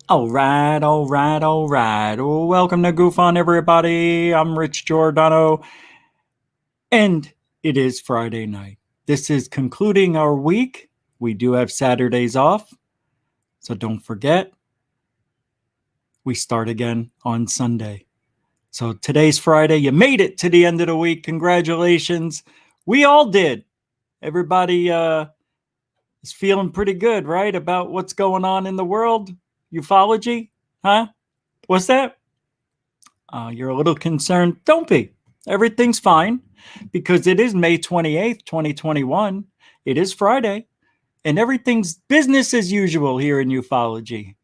All right. Welcome to Goof On, everybody. I'm Rich Giordano, and it is Friday night. This is concluding our week. We do have Saturdays off, so don't forget, we start again on Sunday. So today's Friday. You made it to the end of the week. Congratulations. We all did. Everybody is feeling pretty good, right, about what's going on in the world? Ufology? Huh? What's that? You're a little concerned. Don't be. Everything's fine because it is May 28th, 2021. It is Friday, and everything's business as usual here in ufology.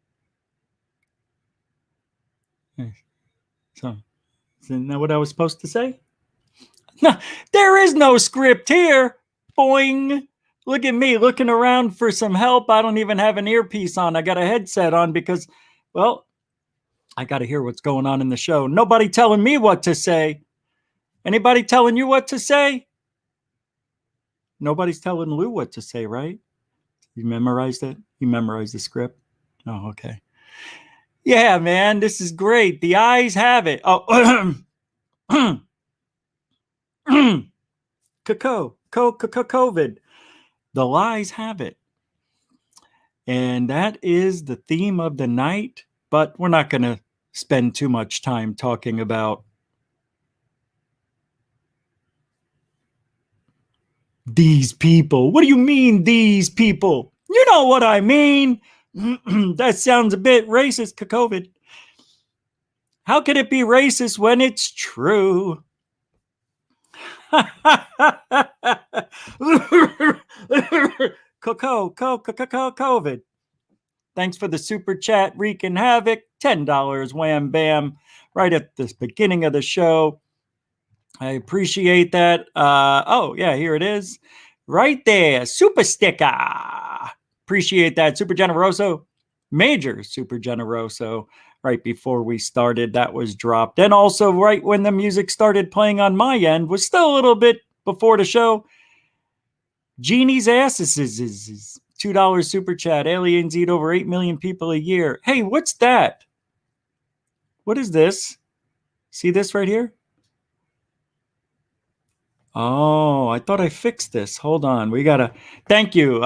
So, isn't that what I was supposed to say? No, there is no script here. Boing. Look at me looking around for some help. I don't even have an earpiece on. I got a headset on because, well, I got to hear what's going on in the show. Nobody telling me what to say. Anybody telling you what to say? Nobody's telling Lou what to say, right? You memorized it? You memorized the script? Oh, okay. Yeah, man, this is great. The eyes have it. Oh, COVID. The lies have it. And that is the theme of the night, but we're not going to spend too much time talking about these people. What do you mean, these people? You know what I mean. That sounds a bit racist, COVID. How can it be racist when it's true? COVID. Thanks for the super chat, wreaking havoc. $10, wham bam, right at the beginning of the show. I appreciate that. Oh, yeah, here it is. Right there. Super sticker. Appreciate that. Super generoso. Major super generoso. Right before we started, that was dropped. And also right when the music started playing on my end, was still a little bit before the show. Genie's asses is $2 super chat. Aliens eat over 8 million people a year. Hey, what's that? What is this? See this right here? Oh, I thought I fixed this. Hold on. We got to thank you.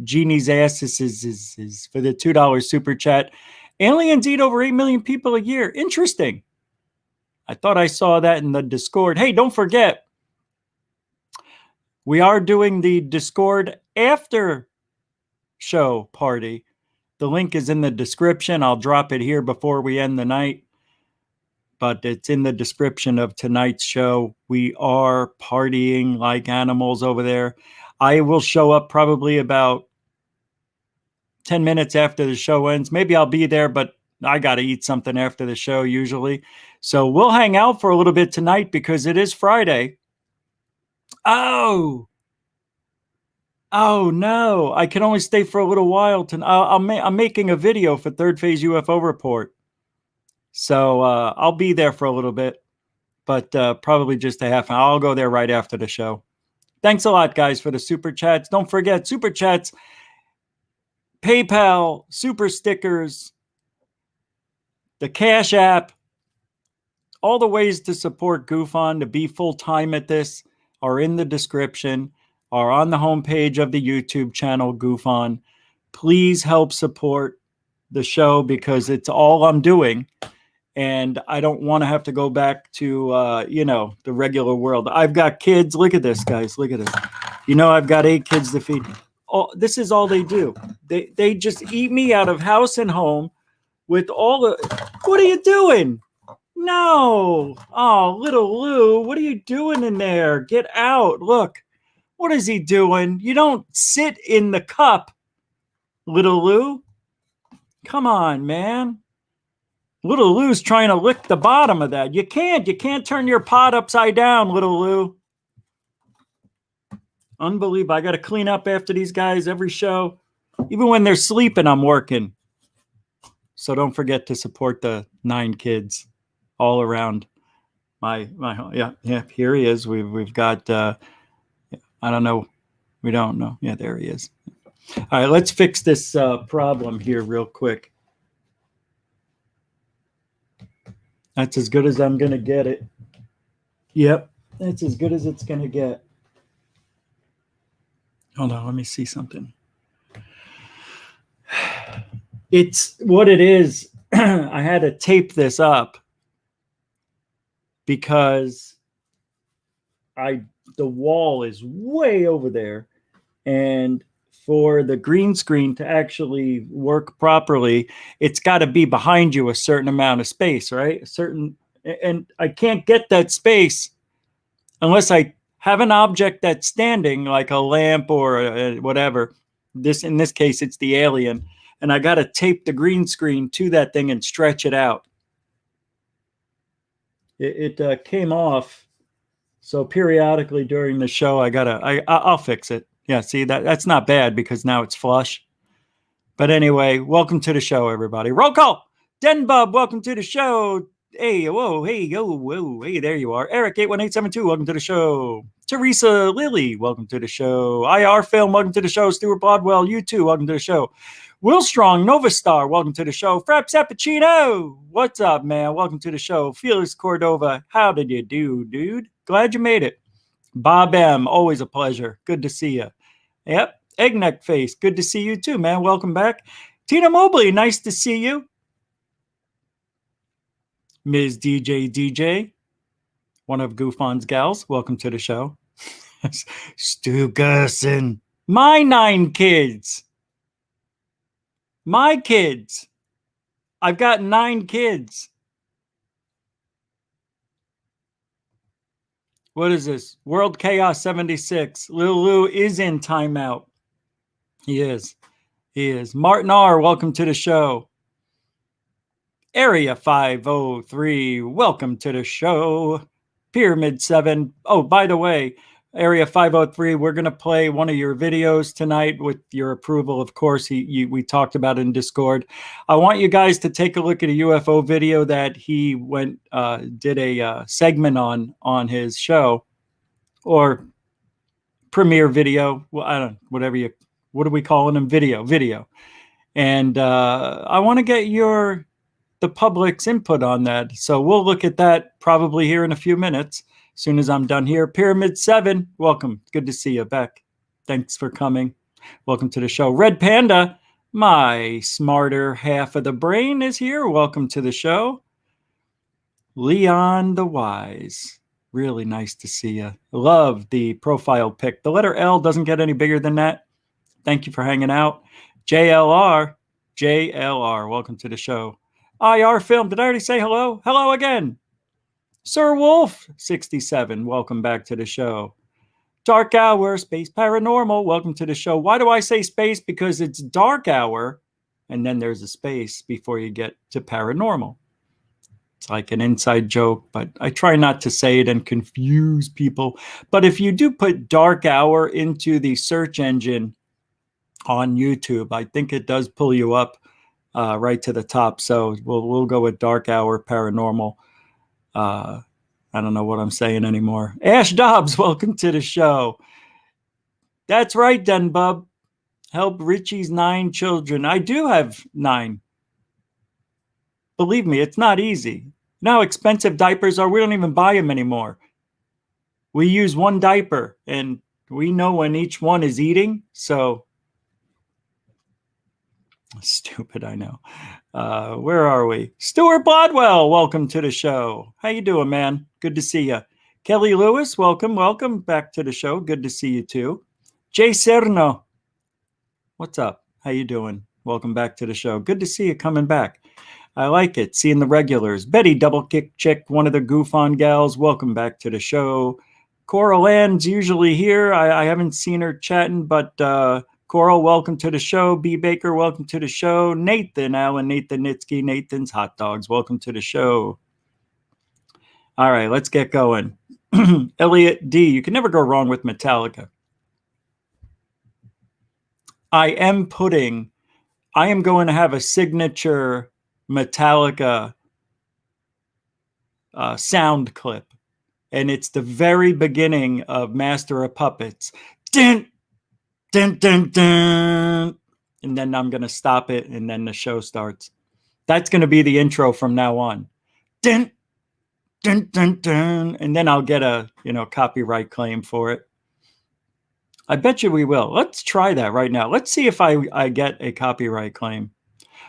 Genie's asses is for the $2 super chat. Aliens eat over 8 million people a year. Interesting. I thought I saw that in the Discord. Hey, don't forget, we are doing the Discord after show party. The link is in the description. I'll drop it here before we end the night, but it's in the description of tonight's show. We are partying like animals over there. I will show up probably about 10 minutes after the show ends. Maybe I'll be there, but I got to eat something after the show usually. So we'll hang out for a little bit tonight because it is Friday. Oh no, I can only stay for a little while. I'm making a video for Third Phase UFO Report. So I'll be there for a little bit, but probably just a half an hour. I'll go there right after the show. Thanks a lot, guys, for the super chats. Don't forget, super chats, PayPal, super stickers, the Cash App, all the ways to support Goof On, to be full-time at this, are in the description, are on the homepage of the YouTube channel, Goof On. Please help support the show because it's all I'm doing. And I don't want to have to go back to, the regular world. I've got kids. Look at this, guys. Look at this. I've got 8 kids to feed. this is all they do. They just eat me out of house and home with all the. What are you doing? No. Oh, little Lou, what are you doing in there? Get out. Look. What is he doing? You don't sit in the cup, little Lou. Come on, man. Little Lou's trying to lick the bottom of that. You can't. You can't turn your pot upside down, little Lou. Unbelievable. I got to clean up after these guys every show. Even when they're sleeping, I'm working. So don't forget to support the 9 kids all around my home. Yeah, here he is. We've got I don't know. We don't know. Yeah, there he is. All right, let's fix this problem here real quick. That's as good as I'm going to get it. Yep, that's as good as it's going to get. Hold on, let me see something. It's what it is. I had to tape this up because the wall is way over there, and for the green screen to actually work properly, it's got to be behind you a certain amount of space, right? And I can't get that space unless I have an object that's standing, like a lamp or whatever. In this case, it's the alien, and I got to tape the green screen to that thing and stretch it out. It came off. So periodically during the show, I'll fix it. Yeah, see, that's not bad because now it's flush. But anyway, welcome to the show, everybody. Roll call. Den Bub, welcome to the show. Hey, whoa, hey, yo, whoa, hey, there you are. Eric 81872, welcome to the show. Teresa Lilly, welcome to the show. IR Film, welcome to the show. Stuart Bodwell, you too, welcome to the show. Will Strong, Nova Star, welcome to the show. Frap Sappuccino, what's up, man? Welcome to the show. Felix Cordova, how did you do, dude? Glad you made it. Bob M, always a pleasure. Good to see you. Yep. Eggneck Face, good to see you too, man. Welcome back. Tina Mobley, nice to see you. Ms. DJ, one of Goofon's gals, welcome to the show. Stu Gerson, my 9 kids. My kids. I've got 9 kids. What is this? World Chaos 76. Lil Lou is in timeout. He is. Martin R., welcome to the show. Area 503, welcome to the show. Pyramid 7. Oh, by the way, Area 503, we're going to play one of your videos tonight with your approval. Of course, we talked about it in Discord. I want you guys to take a look at a UFO video that he did a segment on his show, or premiere video. Well, I don't know, what are we calling them? Video. And I want to get the public's input on that. So we'll look at that probably here in a few minutes. As soon as I'm done here. Pyramid 7, welcome. Good to see you, Beck. Thanks for coming. Welcome to the show. Red Panda, my smarter half of the brain, is here. Welcome to the show. Leon the Wise, really nice to see you. Love the profile pic. The letter L doesn't get any bigger than that. Thank you for hanging out. JLR, welcome to the show. IR Film, did I already say hello? Hello again. Sir Wolf 67, welcome back to the show. Dark Hour, Space Paranormal, welcome to the show. Why do I say space? Because it's dark hour, and then there's a space before you get to paranormal. It's like an inside joke, but I try not to say it and confuse people. But if you do put dark hour into the search engine on YouTube, I think it does pull you up right to the top. So we'll go with dark hour paranormal. I don't know what I'm saying anymore. Ash Dobbs, welcome to the show. That's right, Den Bub. Help Richie's 9 children. I do have 9. Believe me, it's not easy. You know how expensive diapers are? We don't even buy them anymore. We use one diaper, and we know when each one is eating. So stupid, I know. Where are we? Stuart Bodwell, welcome to the show. How you doing, man? Good to see you. Kelly Lewis, welcome back to the show. Good to see you too. Jay Serno, What's up? How you doing? Welcome back to the show. Good to see you coming back. I like it. Seeing the regulars. Betty Double Kick Chick, one of the Goof On gals. Welcome back to the show. Coral Ann's usually here. I haven't seen her chatting, but Coral, welcome to the show. B. Baker, welcome to the show. Nathan Allen, Nathan Nitsky, Nathan's Hot Dogs, welcome to the show. All right, let's get going. Elliot D, you can never go wrong with Metallica. I am going to have a signature Metallica sound clip. And it's the very beginning of Master of Puppets. Dun, dun, dun, dun. And then I'm going to stop it, and then the show starts. That's going to be the intro from now on. Dun, dun, dun, dun. And then I'll get a copyright claim for it. I bet you we will. Let's try that right now. Let's see if I get a copyright claim.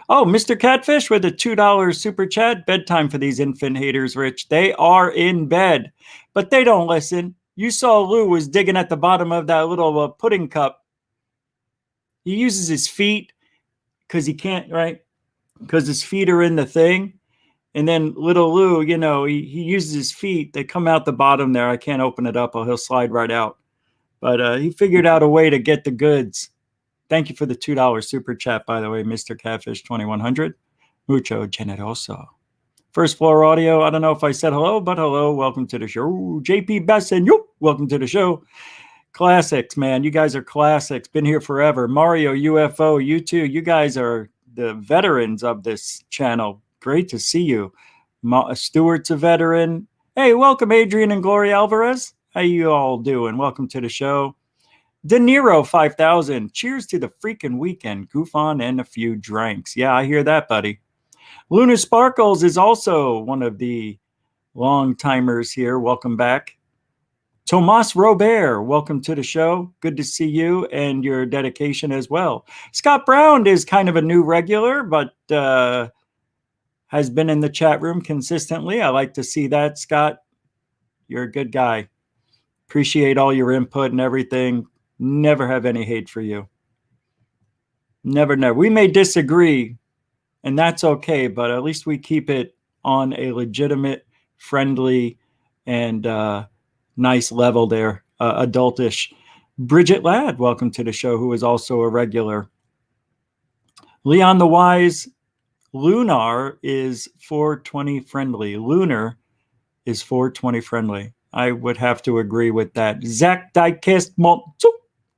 Oh, Mr. Catfish with a $2 super chat. Bedtime for these infant haters, Rich. They are in bed, but they don't listen. You saw Lou was digging at the bottom of that little pudding cup. He uses his feet because he can't, right? Because his feet are in the thing. And then little Lou, he uses his feet. They come out the bottom there. I can't open it up or he'll slide right out. But he figured out a way to get the goods. Thank you for the $2 super chat, by the way, Mr. Catfish 2100. Mucho generoso. First Floor Audio. I don't know if I said hello, but hello. Welcome to the show. JP Besson, welcome to the show. Classics, man. You guys are classics. Been here forever. Mario, UFO, you too. You guys are the veterans of this channel. Great to see you. Stewart's a veteran. Hey, welcome, Adrian and Gloria Alvarez. How you all doing? Welcome to the show. De Niro 5000. Cheers to the freaking weekend. Goof on and a few drinks. Yeah, I hear that, buddy. Luna Sparkles is also one of the long timers here. Welcome back. Tomas Robert, welcome to the show. Good to see you and your dedication as well. Scott Brown is kind of a new regular, but has been in the chat room consistently. I like to see that, Scott. You're a good guy. Appreciate all your input and everything. Never have any hate for you. Never. We may disagree, and that's okay, but at least we keep it on a legitimate, friendly, and nice level there, adultish. Bridget Ladd, welcome to the show, who is also a regular. Leon the Wise, Lunar is 420 friendly. Lunar is 420 friendly. I would have to agree with that. Zach Diecast,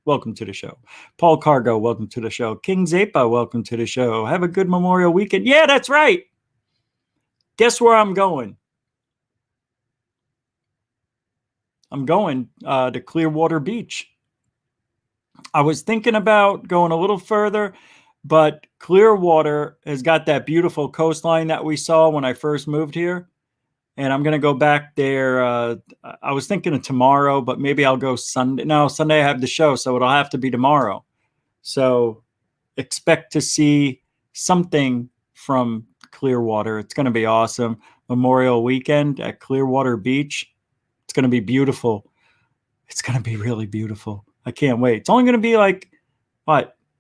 welcome to the show. Paul Cargo, welcome to the show. King Zapa, welcome to the show. Have a good Memorial weekend. Yeah, that's right. Guess where I'm going? I'm going to Clearwater Beach. I was thinking about going a little further, but Clearwater has got that beautiful coastline that we saw when I first moved here. And I'm going to go back there. I was thinking of tomorrow, but maybe I'll go Sunday. No, Sunday I have the show, so it'll have to be tomorrow. So expect to see something from Clearwater. It's going to be awesome. Memorial weekend at Clearwater Beach. It's going to be beautiful. It's going to be really beautiful. I can't wait. It's only going to be like,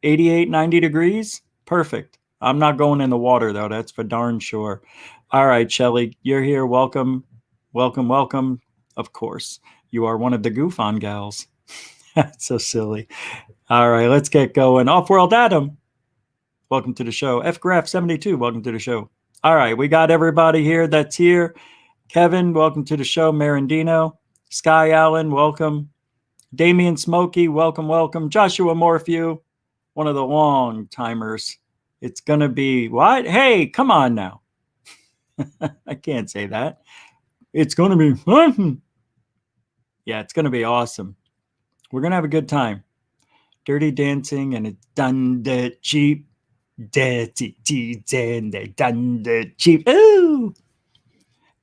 88, 90 degrees? Perfect. I'm not going in the water, though. That's for darn sure. All right, Shelly, you're here. Welcome, welcome, welcome. Of course, you are one of the Goof On gals. That's so silly. All right, let's get going. Off-World Adam, welcome to the show. FGraph72, welcome to the show. All right, we got everybody here that's here. Kevin, welcome to the show. Marandino, Sky Allen, welcome. Damian Smokey, welcome, welcome. Joshua Morphew, one of the long timers. It's going to be what? Hey, come on now. I can't say that. It's going to be fun. Yeah, it's going to be awesome. We're going to have a good time. Dirty Dancing and it's done the cheap. Dirty and they done the cheap. Ooh.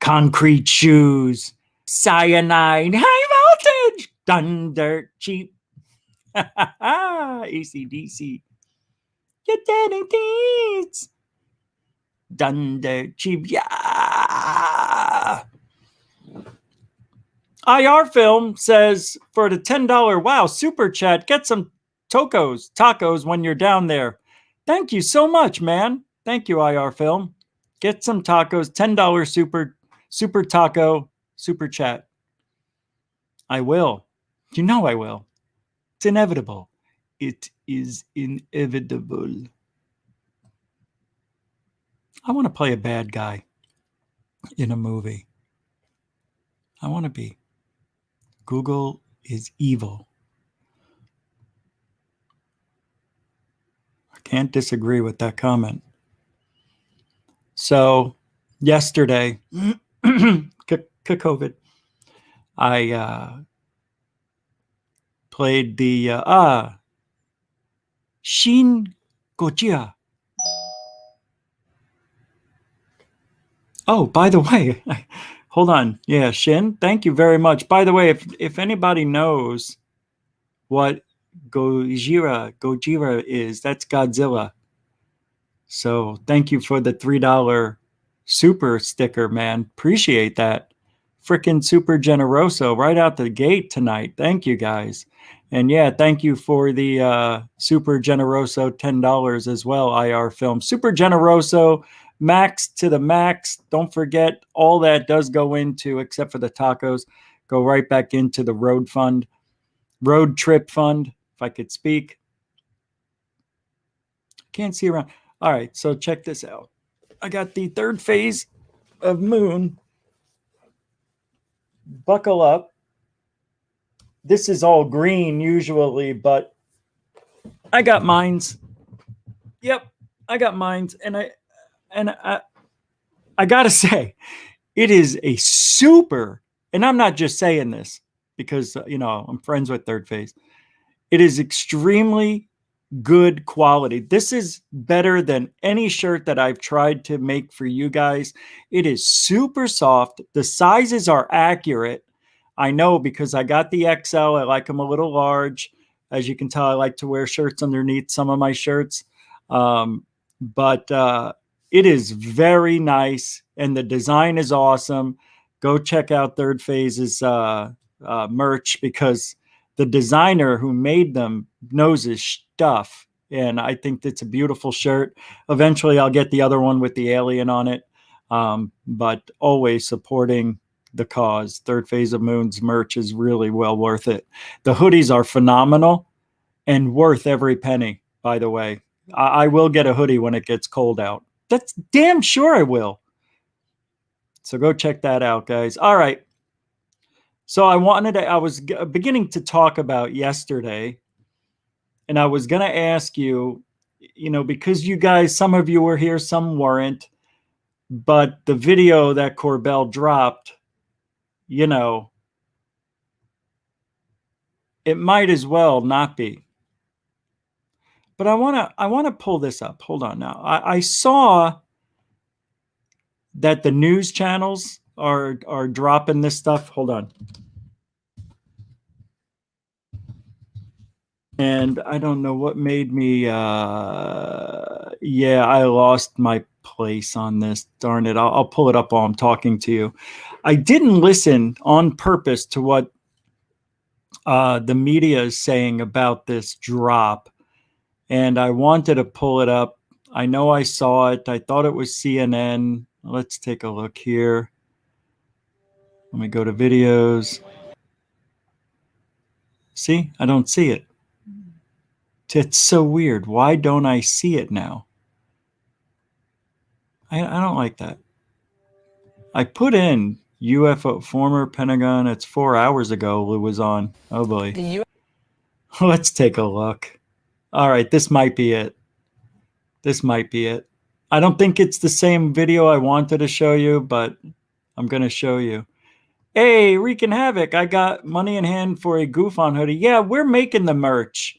Concrete Shoes. Cyanide. High voltage. Done dirt cheap. ACDC. You're getting things. Done dirt cheap. Yeah. IR Film says for the $10 wow super chat, get some tacos when you're down there. Thank you so much, man. Thank you, IR Film. Get some tacos, $10 super taco, super chat. I will. You know I will. It's inevitable. It is inevitable. I want to play a bad guy in a movie. I want to be. Google is evil. I can't disagree with that comment. So, yesterday, COVID, I played the Shin Godzilla. Oh, by the way, hold on. Yeah, Shin, thank you very much. By the way, if anybody knows what Gojira is, that's Godzilla. So thank you for the $3 super sticker, man. Appreciate that. Freaking super generoso right out the gate tonight. Thank you guys. And yeah, thank you for the super generoso $10 as well, IR Film. Super generoso, max to the max. Don't forget, all that does go into, except for the tacos, go right back into the road trip fund, if I could speak. Can't see around. All right, so check this out. I got the third phase of Moon. Buckle up. This is all green usually, but I got mines. Yep, I got mines, and I gotta say, it is a super. And I'm not just saying this because I'm friends with third phase. It is extremely good quality. This is better than any shirt that I've tried to make for you guys. It is super soft. The sizes are accurate. I know because I got the XL. I like them a little large. As you can tell, I like to wear shirts underneath some of my shirts. But it is very nice, and the design is awesome. Go check out Third Phase's merch because the designer who made them knows his stuff. And I think it's a beautiful shirt. Eventually, I'll get the other one with the alien on it. But always supporting the cause. Third Phase of Moon's merch is really well worth it. The hoodies are phenomenal and worth every penny, by the way. I will get a hoodie when it gets cold out. That's damn sure I will. So go check that out, guys. All right. So I was beginning to talk about yesterday, and I was going to ask you, because you guys, some of you were here, some weren't, but the video that Corbell dropped, it might as well not be. But I want to pull this up. Hold on now. I saw that the news channels are dropping this stuff. Hold on. And I don't know what made me I lost my place on this. Darn it. I'll pull it up while I'm talking to you. I didn't listen on purpose to what the media is saying about this drop. And I wanted to pull it up. I know I saw it. I thought it was CNN. Let's take a look here. Let me go to videos. See, I don't see it. It's so weird. Why don't I see it now? I don't like that. I put in UFO, former Pentagon. It's 4 hours ago it was on. Oh boy. Let's take a look. All right, this might be it. I don't think it's the same video I wanted to show you, but I'm going to show you. Hey, Wreaking Havoc, I got money in hand for a Goof On hoodie. Yeah, we're making the merch.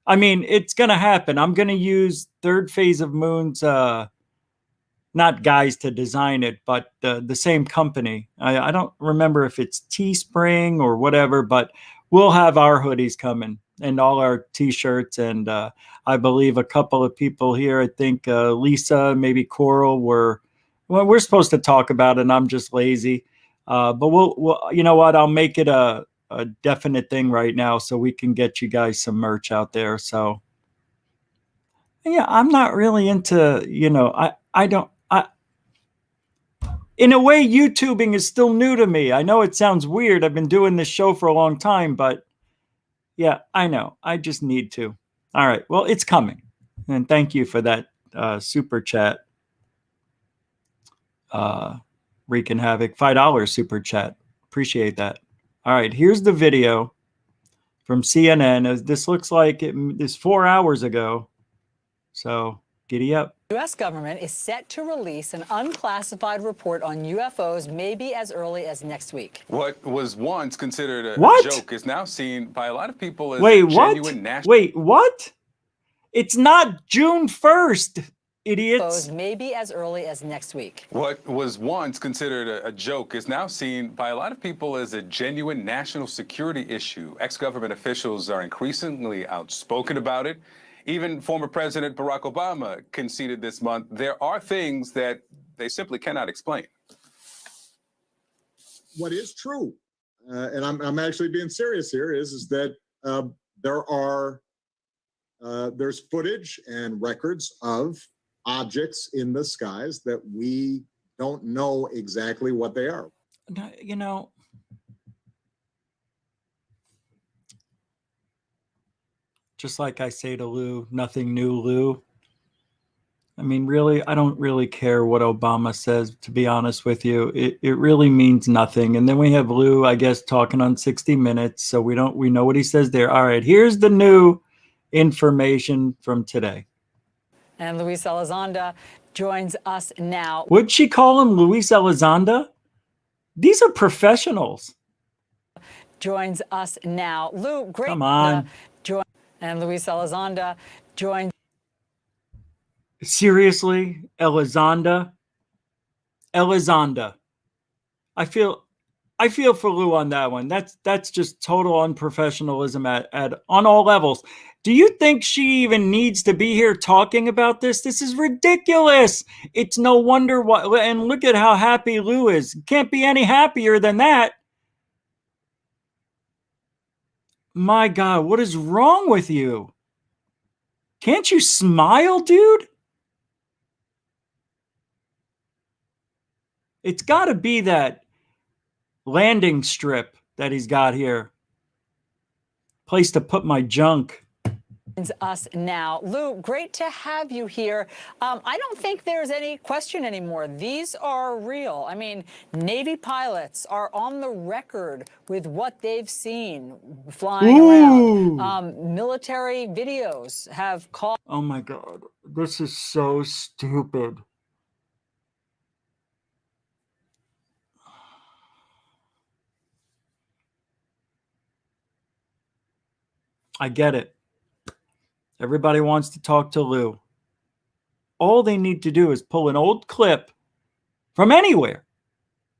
I mean, it's going to happen. I'm going to use Third Phase of Moon's, not guys to design it, but the same company. I don't remember if it's Teespring or whatever, but we'll have our hoodies coming and all our T-shirts. And I believe a couple of people here, I think Lisa, maybe Coral, we're supposed to talk about it, and I'm just lazy. But we'll you know what? I'll make it a definite thing right now, so we can get you guys some merch out there. So yeah, I'm not really into, in a way, YouTubing is still new to me. I know it sounds weird. I've been doing this show for a long time, but yeah, I know. I just need to. All right. Well, it's coming. And thank you for that super chat. Wreaking Havoc, $5 super chat. Appreciate that. All right. Here's the video from CNN. This looks like it is 4 hours ago. So giddy up. The U.S. government is set to release an unclassified report on UFOs maybe as early as next week. What was once considered a joke is now seen by a lot of people as a genuine national. Wait, what? It's not June 1st, idiots. Maybe as early as next week. What was once considered a joke is now seen by a lot of people as a genuine national security issue. Ex-government officials are increasingly outspoken about it. Even former President Barack Obama conceded this month there are things that they simply cannot explain. What is true, and I'm actually being serious here, is that there's footage and records of objects in the skies that we don't know exactly what they are. You know, just like I say to Lou, nothing new, Lou. I mean, really, I don't really care what Obama says, to be honest with you. It really means nothing. And then we have Lou, I guess, talking on 60 Minutes. So we know what he says there. All right, here's the new information from today. And Luis Elizondo joins us now. Would she call him Luis Elizondo? These are professionals. Joins us now. Lou, great. Come on. And Luis Elizondo joins. Seriously, Elizondo? I feel for Lou on that one. That's just total unprofessionalism at on all levels. Do you think she even needs to be here talking about this? This is ridiculous. It's no wonder why. And look at how happy Lou is. Can't be any happier than that. My God, what is wrong with you? Can't you smile, dude? It's got to be that landing strip that he's got here. Place to put my junk. Us now. Lou, great to have you here. I don't think there's any question anymore. These are real. I mean, Navy pilots are on the record with what they've seen flying around. Military videos have caught. Oh my God. This is so stupid. I get it. Everybody wants to talk to Lou. All they need to do is pull an old clip from anywhere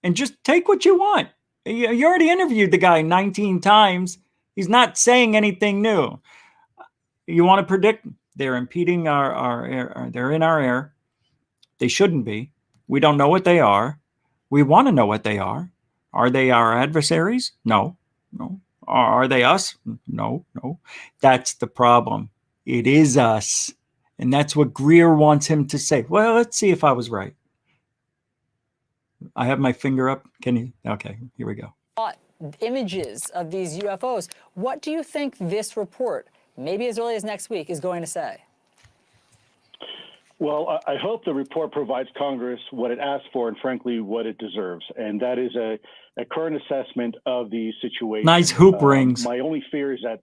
and just take what you want. You already interviewed the guy 19 times. He's not saying anything new. You want to predict? They're impeding our air. They're in our air. They shouldn't be. We don't know what they are. We want to know what they are. Are they our adversaries? No. Are they us? No. That's the problem. It is us. And that's what Greer wants him to say. Well, let's see if I was right. I have my finger up. Can you? Okay, here we go. Images of these UFOs. What do you think this report, maybe as early as next week, is going to say? Well, I hope the report provides Congress what it asked for and, frankly, what it deserves. And that is a current assessment of the situation. Nice hoop rings. My only fear is that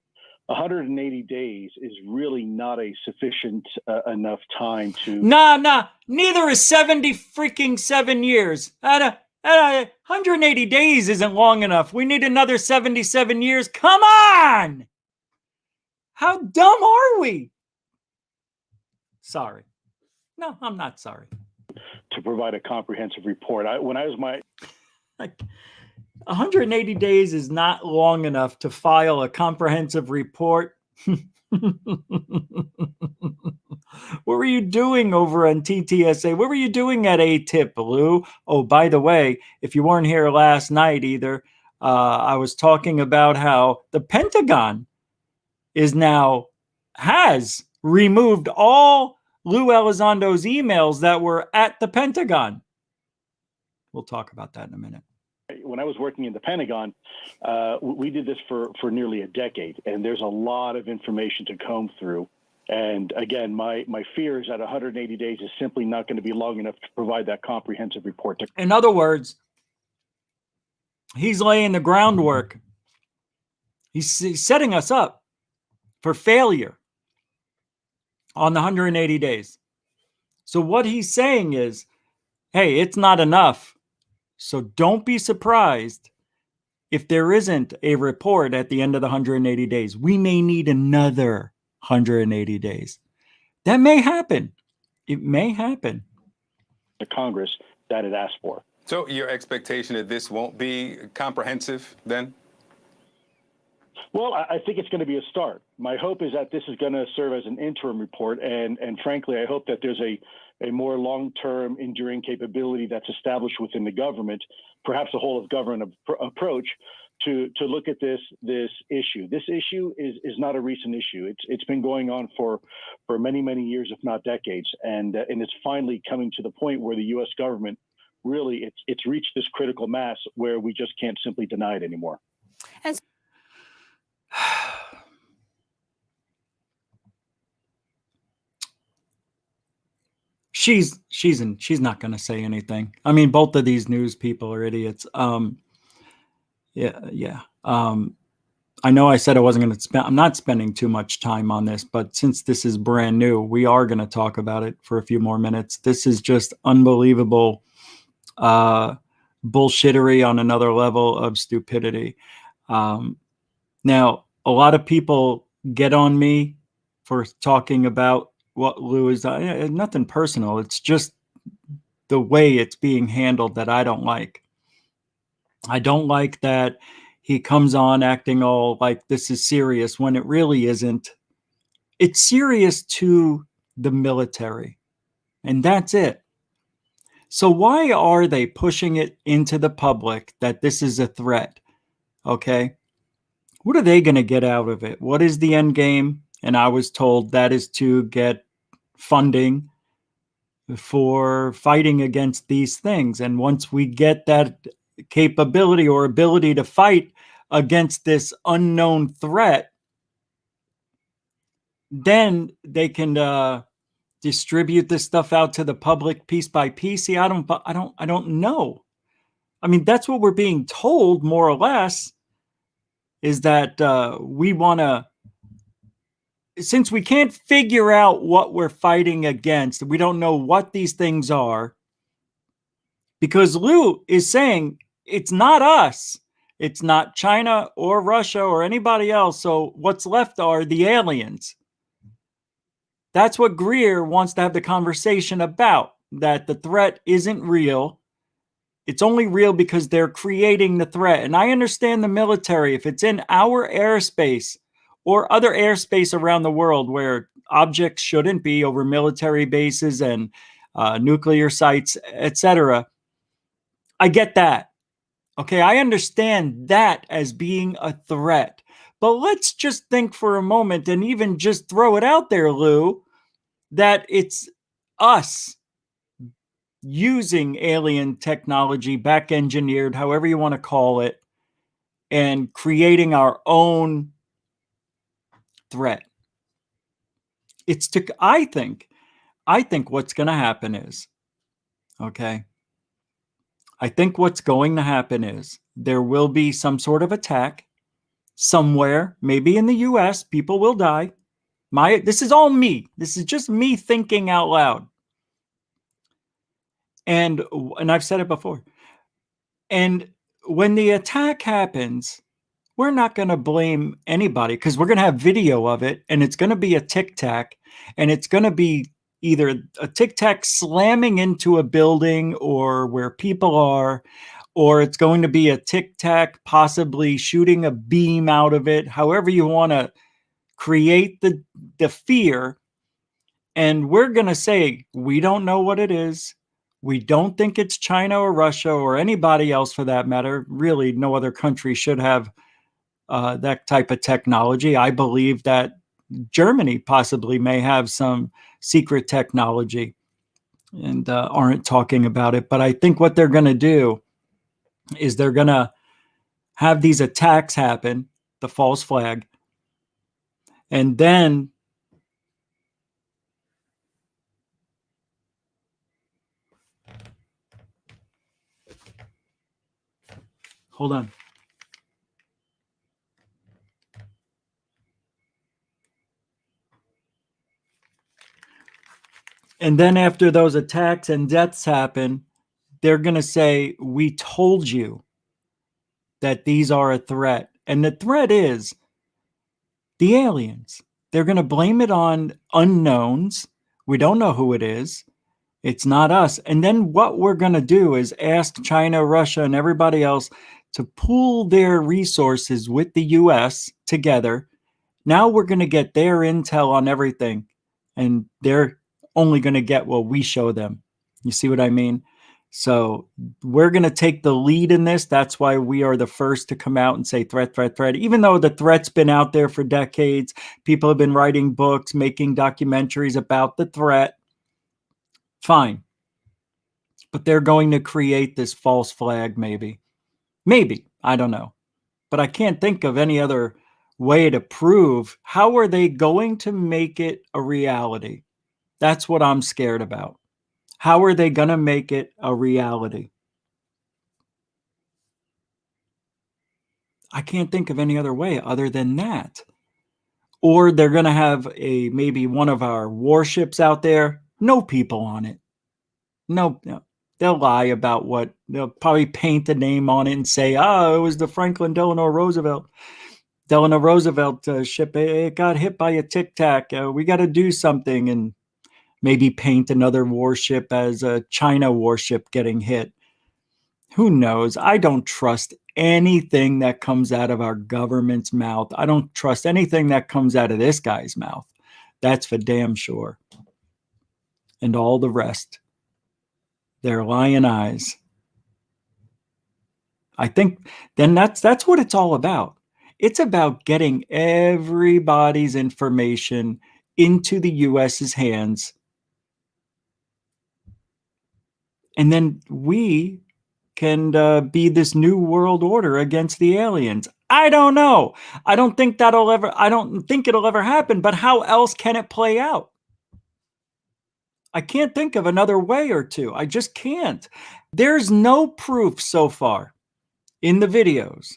180 days is really not a sufficient enough time to. Nah. Neither is 7 years. 180 days isn't long enough. We need another 77 years. Come on! How dumb are we? Sorry. No, I'm not sorry. To provide a comprehensive report. When I was 180 days is not long enough to file a comprehensive report. What were you doing over on TTSA? What were you doing at ATIP, Lou? Oh, by the way, if you weren't here last night either, I was talking about how the Pentagon has removed all Lou Elizondo's emails that were at the Pentagon. We'll talk about that in a minute. When I was working in the Pentagon, we did this for nearly a decade, and there's a lot of information to comb through. And again, my fear is that 180 days is simply not going to be long enough to provide that comprehensive report. In other words, he's laying the groundwork. He's setting us up for failure on the 180 days. So what he's saying is, hey, it's not enough. So don't be surprised if there isn't a report at the end of the 180 days. We may need another 180 days. That may happen. It may happen. The Congress that it asked for. So your expectation that this won't be comprehensive then? Well, I think it's going to be a start. My hope is that this is going to serve as an interim report. And frankly, I hope that there's a more long-term enduring capability that's established within the government, perhaps a whole of government approach to look at this issue. This issue is not a recent issue. It's been going on for many, many years, if not decades. And it's finally coming to the point where the U.S. government really, it's reached this critical mass where we just can't simply deny it anymore. And she's not going to say anything. I mean, both of these news people are idiots. Yeah. I know I said I wasn't going to spend. I'm not spending too much time on this, but since this is brand new, we are going to talk about it for a few more minutes. This is just unbelievable bullshittery on another level of stupidity. Now, a lot of people get on me for talking about what Lou is. Nothing personal. It's just the way it's being handled that I don't like. I don't like that he comes on acting all like this is serious when it really isn't. It's serious to the military, and that's it. So why are they pushing it into the public that this is a threat? Okay. What are they going to get out of it? What is the end game? And I was told that is to get funding for fighting against these things. And once we get that capability or ability to fight against this unknown threat, then they can distribute this stuff out to the public piece by piece. See, I don't know. I mean, that's what we're being told, more or less, is that we want to, since we can't figure out what we're fighting against, we don't know what these things are, because Lou is saying it's not us. It's not China or Russia or anybody else. So what's left are the aliens. That's what Greer wants to have the conversation about, that the threat isn't real. It's only real because they're creating the threat. And I understand the military, if it's in our airspace or other airspace around the world where objects shouldn't be over military bases and nuclear sites, etc., I get that. Okay, I understand that as being a threat. But let's just think for a moment and even just throw it out there, Lou, that it's us using alien technology, back engineered, however you want to call it, and creating our own threat. It's to, I think what's going to happen is, okay, I think what's going to happen is there will be some sort of attack somewhere, maybe in the US, people will die. This is all me. This is just me thinking out loud. And I've said it before. And when the attack happens, we're not going to blame anybody because we're going to have video of it, and it's going to be a tic-tac, and it's going to be either a tic-tac slamming into a building or where people are, or it's going to be a tic-tac possibly shooting a beam out of it, however you want to create the fear. And we're going to say, we don't know what it is. We don't think it's China or Russia or anybody else for that matter. Really, no other country should have that type of technology. I believe that Germany possibly may have some secret technology and aren't talking about it. But I think what they're going to do is they're going to have these attacks happen, the false flag, and then hold on. And then after those attacks and deaths happen, they're going to say, we told you that these are a threat. And the threat is the aliens. They're going to blame it on unknowns. We don't know who it is. It's not us. And then what we're going to do is ask China, Russia, and everybody else to pool their resources with the US together. Now we're going to get their intel on everything, and they're only going to get what we show them. You see what I mean? So we're going to take the lead in this. That's why we are the first to come out and say threat, threat, threat. Even though the threat's been out there for decades, people have been writing books, making documentaries about the threat. Fine. But they're going to create this false flag, maybe. Maybe. I don't know. But I can't think of any other way to prove. How are they going to make it a reality? That's what I'm scared about. How are they going to make it a reality? I can't think of any other way other than that. Or they're going to have maybe one of our warships out there, no people on it. No. They'll lie about what, they'll probably paint a name on it and say, it was the Franklin Delano Roosevelt ship. It got hit by a Tic Tac. We got to do something, and maybe paint another warship as a China warship getting hit. Who knows? I don't trust anything that comes out of our government's mouth. I don't trust anything that comes out of this guy's mouth. That's for damn sure. And all the rest. Their lying eyes. I think then that's what it's all about. It's about getting everybody's information into the US's hands. And then we can be this new world order against the aliens. I don't know. I don't think it'll ever happen, but how else can it play out? I can't think of another way or two. I just can't. There's no proof so far in the videos,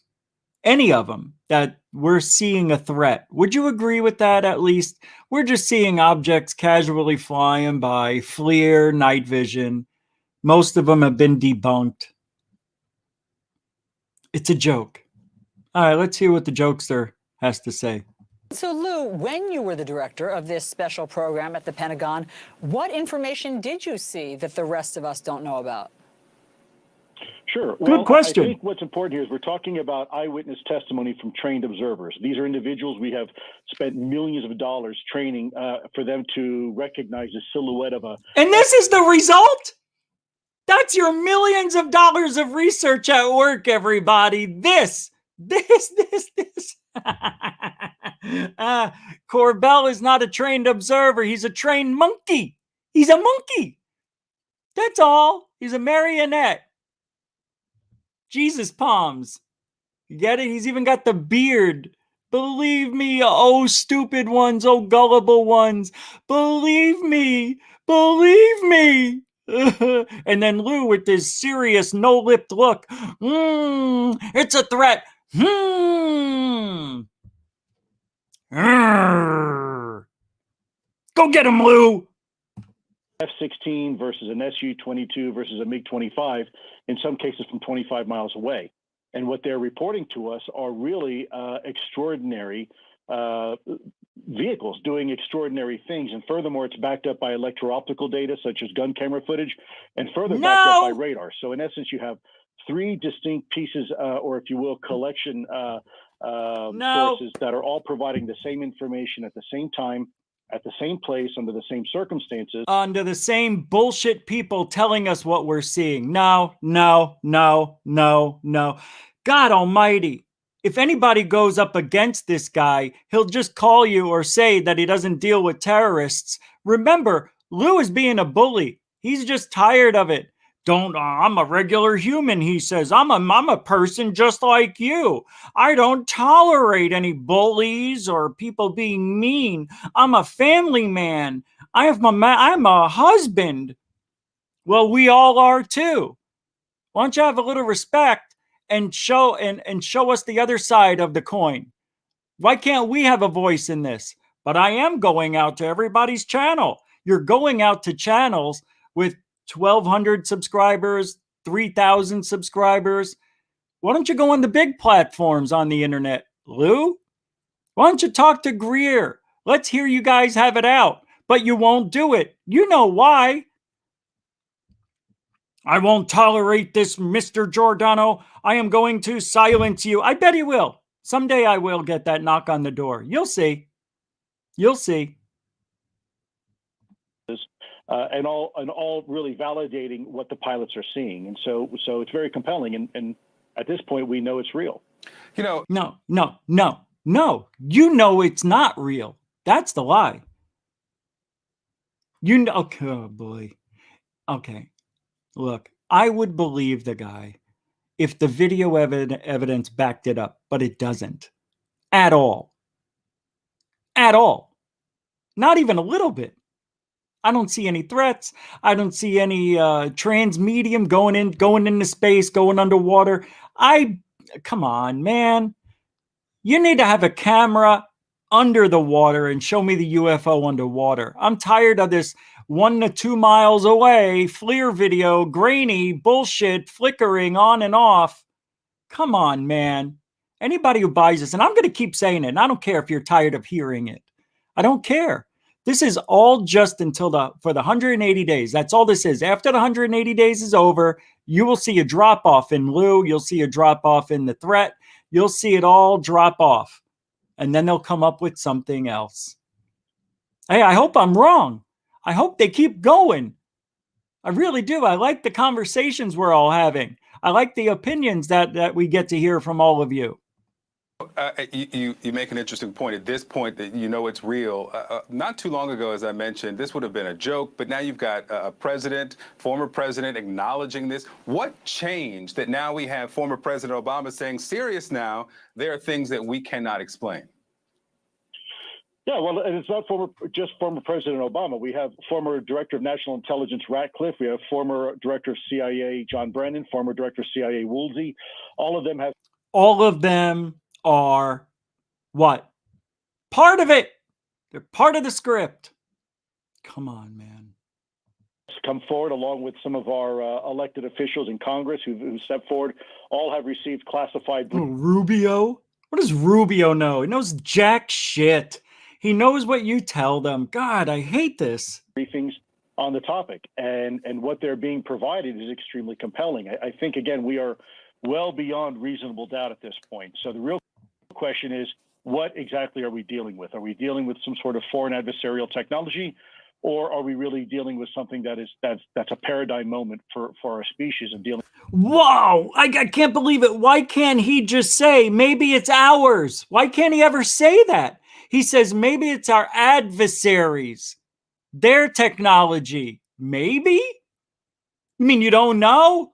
any of them, that we're seeing a threat. Would you agree with that at least? We're just seeing objects casually flying by, FLIR, night vision. Most of them have been debunked. It's a joke. All right, let's hear what the jokester has to say. So, Lou, when you were the director of this special program at the Pentagon, what information did you see that the rest of us don't know about? Sure. Good question. I think what's important here is we're talking about eyewitness testimony from trained observers. These are individuals we have spent millions of dollars training for them to recognize the silhouette of a... And this is the result? That's your millions of dollars of research at work, everybody. This. Corbell is not a trained observer. He's a trained monkey. He's a monkey. That's all. He's a marionette. Jesus palms. You get it? He's even got the beard. Believe me, oh stupid ones, oh gullible ones. Believe me. Believe me. And then Lou with this serious, no-lipped look. It's a threat. Go get him, Lou. F-16 versus an Su-22 versus a MiG-25, in some cases from 25 miles away. And what they're reporting to us are really extraordinary vehicles doing extraordinary things. And furthermore, it's backed up by electro-optical data, such as gun camera footage, and further backed up by radar. So in essence, you have three distinct pieces, or if you will, collection sources that are all providing the same information at the same time at the same place under the same circumstances. Under the same bullshit people telling us what we're seeing. No, no, no, no, no. God almighty. If anybody goes up against this guy, he'll just call you or say that he doesn't deal with terrorists. Remember, Lou is being a bully. He's just tired of it. I'm a regular human, he says. I'm a person just like you. I don't tolerate any bullies or people being mean. I'm a family man. I'm a husband. Well, we all are too. Why don't you have a little respect and show us the other side of the coin? Why can't we have a voice in this? But I am going out to everybody's channel. You're going out to channels with 1,200 subscribers, 3,000 subscribers. Why don't you go on the big platforms on the internet, Lou? Why don't you talk to Greer? Let's hear you guys have it out. But you won't do it. You know why. I won't tolerate this, Mr. Giordano. I am going to silence you. I bet he will. Someday I will get that knock on the door. You'll see. You'll see. And all really validating what the pilots are seeing. And so it's very compelling. And at this point, we know it's real. You know, No. You know it's not real. That's the lie. You know, oh boy. Okay. Look, I would believe the guy if the video evidence backed it up, but it doesn't. At all. At all. Not even a little bit. I don't see any threats. I don't see any transmedium going into space, going underwater. Come on, man. You need to have a camera under the water and show me the UFO underwater. I'm tired of this 1 to 2 miles away FLIR video, grainy bullshit, flickering on and off. Come on, man. Anybody who buys this, and I'm going to keep saying it, and I don't care if you're tired of hearing it. I don't care. This is all just for the 180 days. That's all this is. After the 180 days is over, you will see a drop off in Lou. You'll see a drop off in the threat. You'll see it all drop off. And then they'll come up with something else. Hey, I hope I'm wrong. I hope they keep going. I really do. I like the conversations we're all having. I like the opinions that we get to hear from all of you. You make an interesting point. At this point, that you know it's real. Not too long ago, as I mentioned, this would have been a joke, but now you've got a former president, acknowledging this. What changed that now we have former President Obama saying, serious now, there are things that we cannot explain? Yeah, well, and it's not just former President Obama. We have former Director of National Intelligence Ratcliffe. We have former Director of CIA John Brennan, former Director of CIA Woolsey. All of them are what? Part of it. They're part of the script. Come on, man. Come forward along with some of our elected officials in Congress who stepped forward. All have received classified. Rubio? What does Rubio know? He knows jack shit. He knows what you tell them. God, I hate this. Briefings on the topic, and what they're being provided is extremely compelling. I think, again, we are well beyond reasonable doubt at this point. So the real question is, what exactly are we dealing with? Are we dealing with some sort of foreign adversarial technology, or are we really dealing with something that's a paradigm moment for our species and dealing? Whoa! I can't believe it. Why can't he just say, maybe it's ours? Why can't he ever say that? He says, maybe it's our adversaries, their technology. Maybe? You mean you don't know?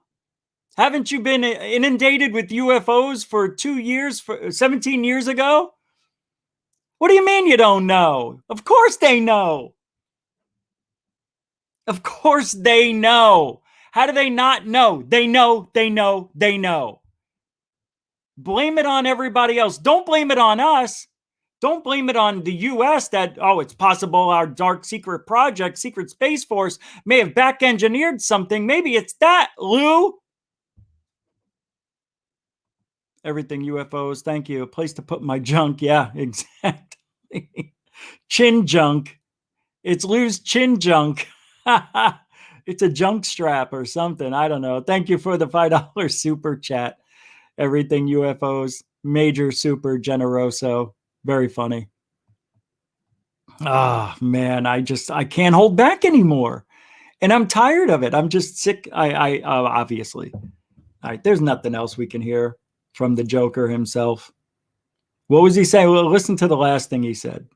Haven't you been inundated with UFOs for 2 years, 17 years ago? What do you mean you don't know? Of course they know. Of course they know. How do they not know? They know. Blame it on everybody else. Don't blame it on us. Don't blame it on the U.S. that, it's possible our dark secret project, Secret Space Force, may have back-engineered something. Maybe it's that, Lou. Everything UFOs. Thank you. A place to put my junk. Yeah, exactly. Chin junk. It's Lou's chin junk. It's a junk strap or something. I don't know. Thank you for the $5 super chat. Everything UFOs. Major super generoso. Very funny. Ah, man, I can't hold back anymore. And I'm tired of it. I'm just sick. Obviously, all right, there's nothing else we can hear from the Joker himself. What was he saying? Well, listen to the last thing he said.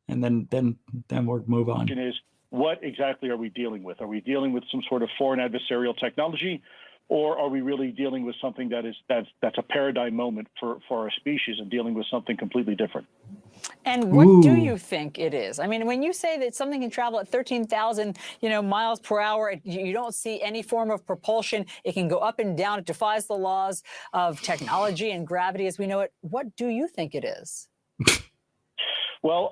And then we'll move on. Is what exactly are we dealing with? Are we dealing with some sort of foreign adversarial technology, or are we really dealing with something that's a paradigm moment for our species and dealing with something completely different? And what do you think it is? I mean, when you say that something can travel at 13,000, miles per hour, you don't see any form of propulsion. It can go up and down. It defies the laws of technology and gravity as we know it. What do you think it is? Well,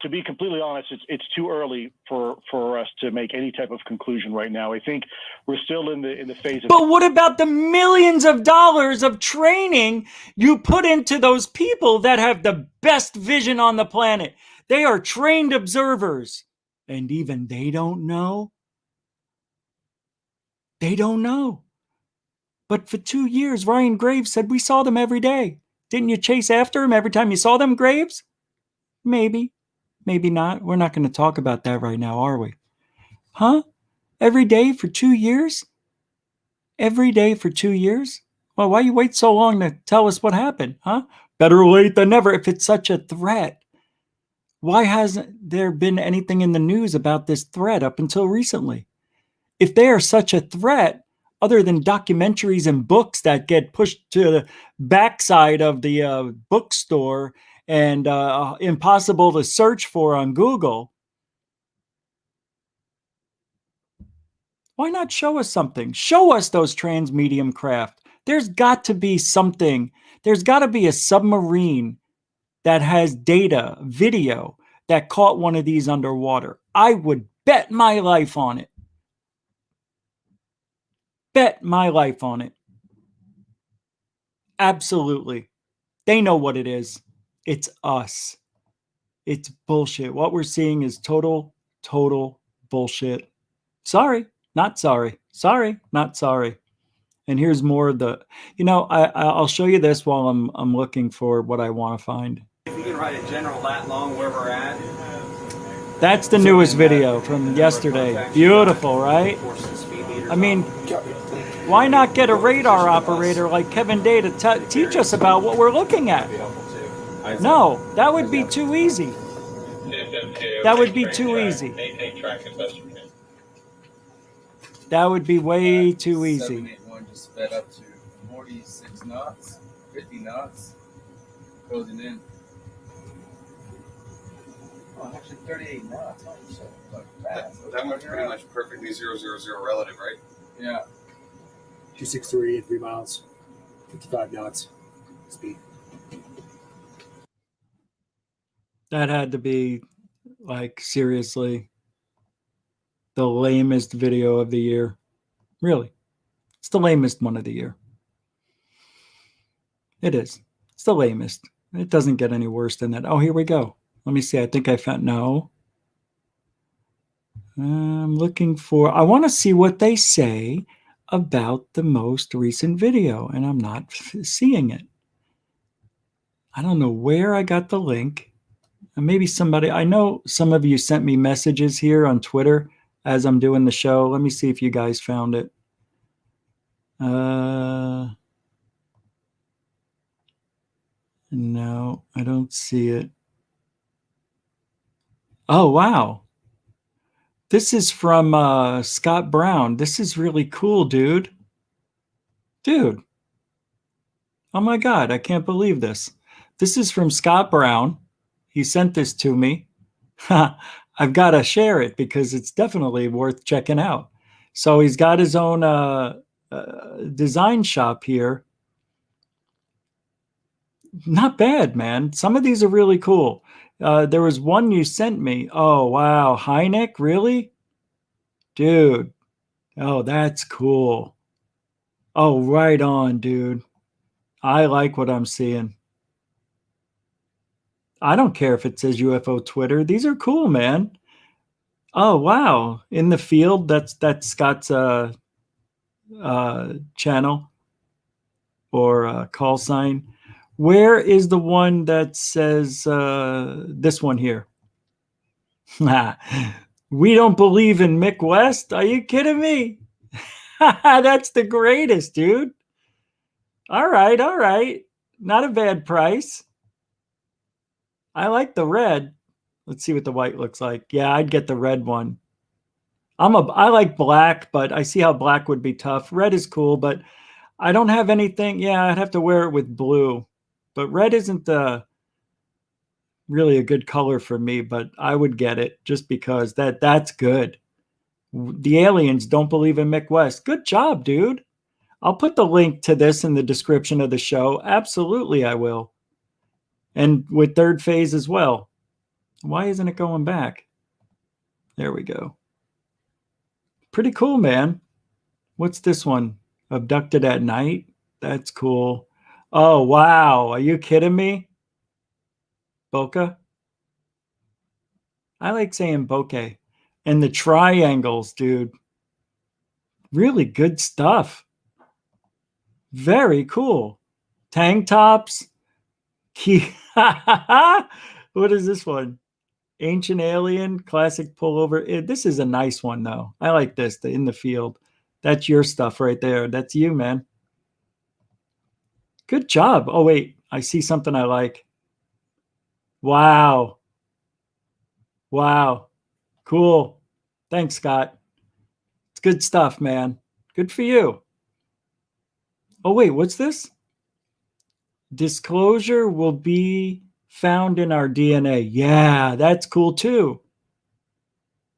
to be completely honest, it's too early for us to make any type of conclusion right now. I think we're still in the phase of. But what about the millions of dollars of training you put into those people that have the best vision on the planet? They are trained observers, and even they don't know. They don't know. But for 2 years, Ryan Graves said we saw them every day. Didn't you chase after them every time you saw them, Graves? Maybe. Maybe not. We're not going to talk about that right now, are we? Huh? Every day for 2 years? Every day for 2 years? Well, why you wait so long to tell us what happened, huh? Better late than never if it's such a threat. Why hasn't there been anything in the news about this threat up until recently? If they are such a threat, other than documentaries and books that get pushed to the backside of the bookstore and impossible to search for on Google, why not show us something? Show us those transmedium craft. There's got to be something. There's got to be a submarine that has data, video, that caught one of these underwater. I would bet my life on it. Bet my life on it. Absolutely. They know what it is. It's us. It's bullshit. What we're seeing is total bullshit. Sorry, not sorry. Sorry, not sorry. And here's more of the, I'll show you this while I'm looking for what I want to find. If you can write a general that long where we're at. That's the newest video from yesterday. Beautiful, right? I mean, why not get a radar operator like Kevin Day to teach us about what we're looking at? No, that would be too easy. That would be too easy. That would be way too easy. 781 just sped up to 46 knots, 50 knots, closing in. Oh, actually 38 knots. Oh, so fast. That one's pretty much perfectly 000 relative, right? Yeah. 263 at 3 miles, 55 knots speed. That had to be, like, seriously, the lamest video of the year. Really. It's the lamest one of the year. It is. It's the lamest. It doesn't get any worse than that. Oh, here we go. Let me see. I think I found, no. I'm looking for, I want to see what they say about the most recent video, and I'm not seeing it. I don't know where I got the link. And maybe somebody, I know some of you sent me messages here on Twitter as I'm doing the show. Let me see if you guys found it. No, I don't see it. Oh, wow. This is from Scott Brown. This is really cool, dude. Dude. Oh my God, I can't believe this. This is from Scott Brown. He sent this to me. I've got to share it because it's definitely worth checking out. So he's got his own design shop here. Not bad, man. Some of these are really cool. There was one you sent me. Oh, wow. Hynek, really? Dude. Oh, that's cool. Oh, right on, dude. I like what I'm seeing. I don't care if it says UFO Twitter. These are cool, man. Oh, wow. In the field, that's Scott's channel or call sign. Where is the one that says this one here? We don't believe in Mick West. Are you kidding me? That's the greatest, dude. All right, all right. Not a bad price. I like the red. Let's see what the white looks like. Yeah, I'd get the red one. I like black, but I see how black would be tough. Red is cool, but I don't have anything. Yeah, I'd have to wear it with blue. But red isn't really a good color for me, but I would get it just because that's good. The aliens don't believe in Mick West. Good job, dude. I'll put the link to this in the description of the show. Absolutely, I will. And with third phase as well. Why isn't it going back? There we go. Pretty cool, man. What's this one? Abducted at night? That's cool. Oh, wow. Are you kidding me? Bokeh? I like saying bokeh. And the triangles, dude. Really good stuff. Very cool. Tank tops. What is this one? Ancient Alien, classic pullover. This is a nice one, though. I like this, the in the field. That's your stuff right there. That's you, man. Good job. Oh, wait. I see something I like. Wow. Wow. Cool. Thanks, Scott. It's good stuff, man. Good for you. Oh, wait. What's this? Disclosure will be found in our DNA. Yeah, that's cool, too.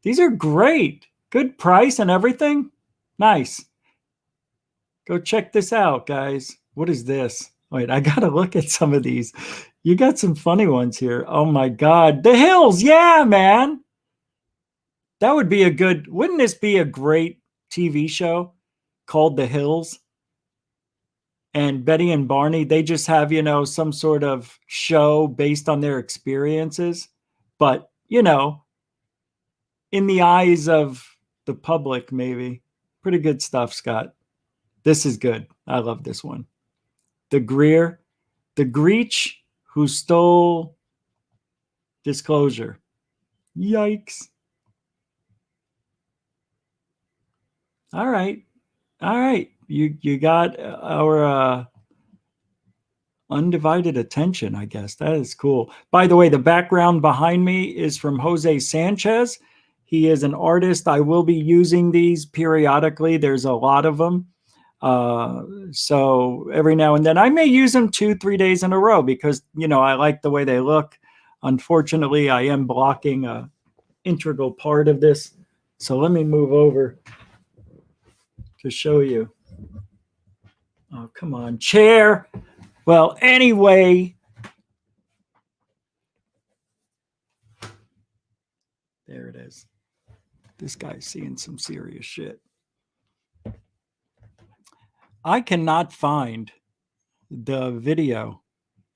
These are great. Good price and everything. Nice. Go check this out, guys. What is this? Wait, I got to look at some of these. You got some funny ones here. Oh, my God. The Hills. Yeah, man. That would be wouldn't this be a great TV show called The Hills? And Betty and Barney, they just have, some sort of show based on their experiences. But, in the eyes of the public, maybe. Pretty good stuff, Scott. This is good. I love this one. The Greach who stole disclosure. Yikes. All right. All right. You got our undivided attention, I guess. That is cool. By the way, the background behind me is from Jose Sanchez. He is an artist. I will be using these periodically. There's a lot of them. So every now and then I may use them 2-3 days in a row because, I like the way they look. Unfortunately, I am blocking a integral part of this. So let me move over to show you. Oh, come on, chair. Well, anyway, there it is. This guy's seeing some serious shit. I cannot find the video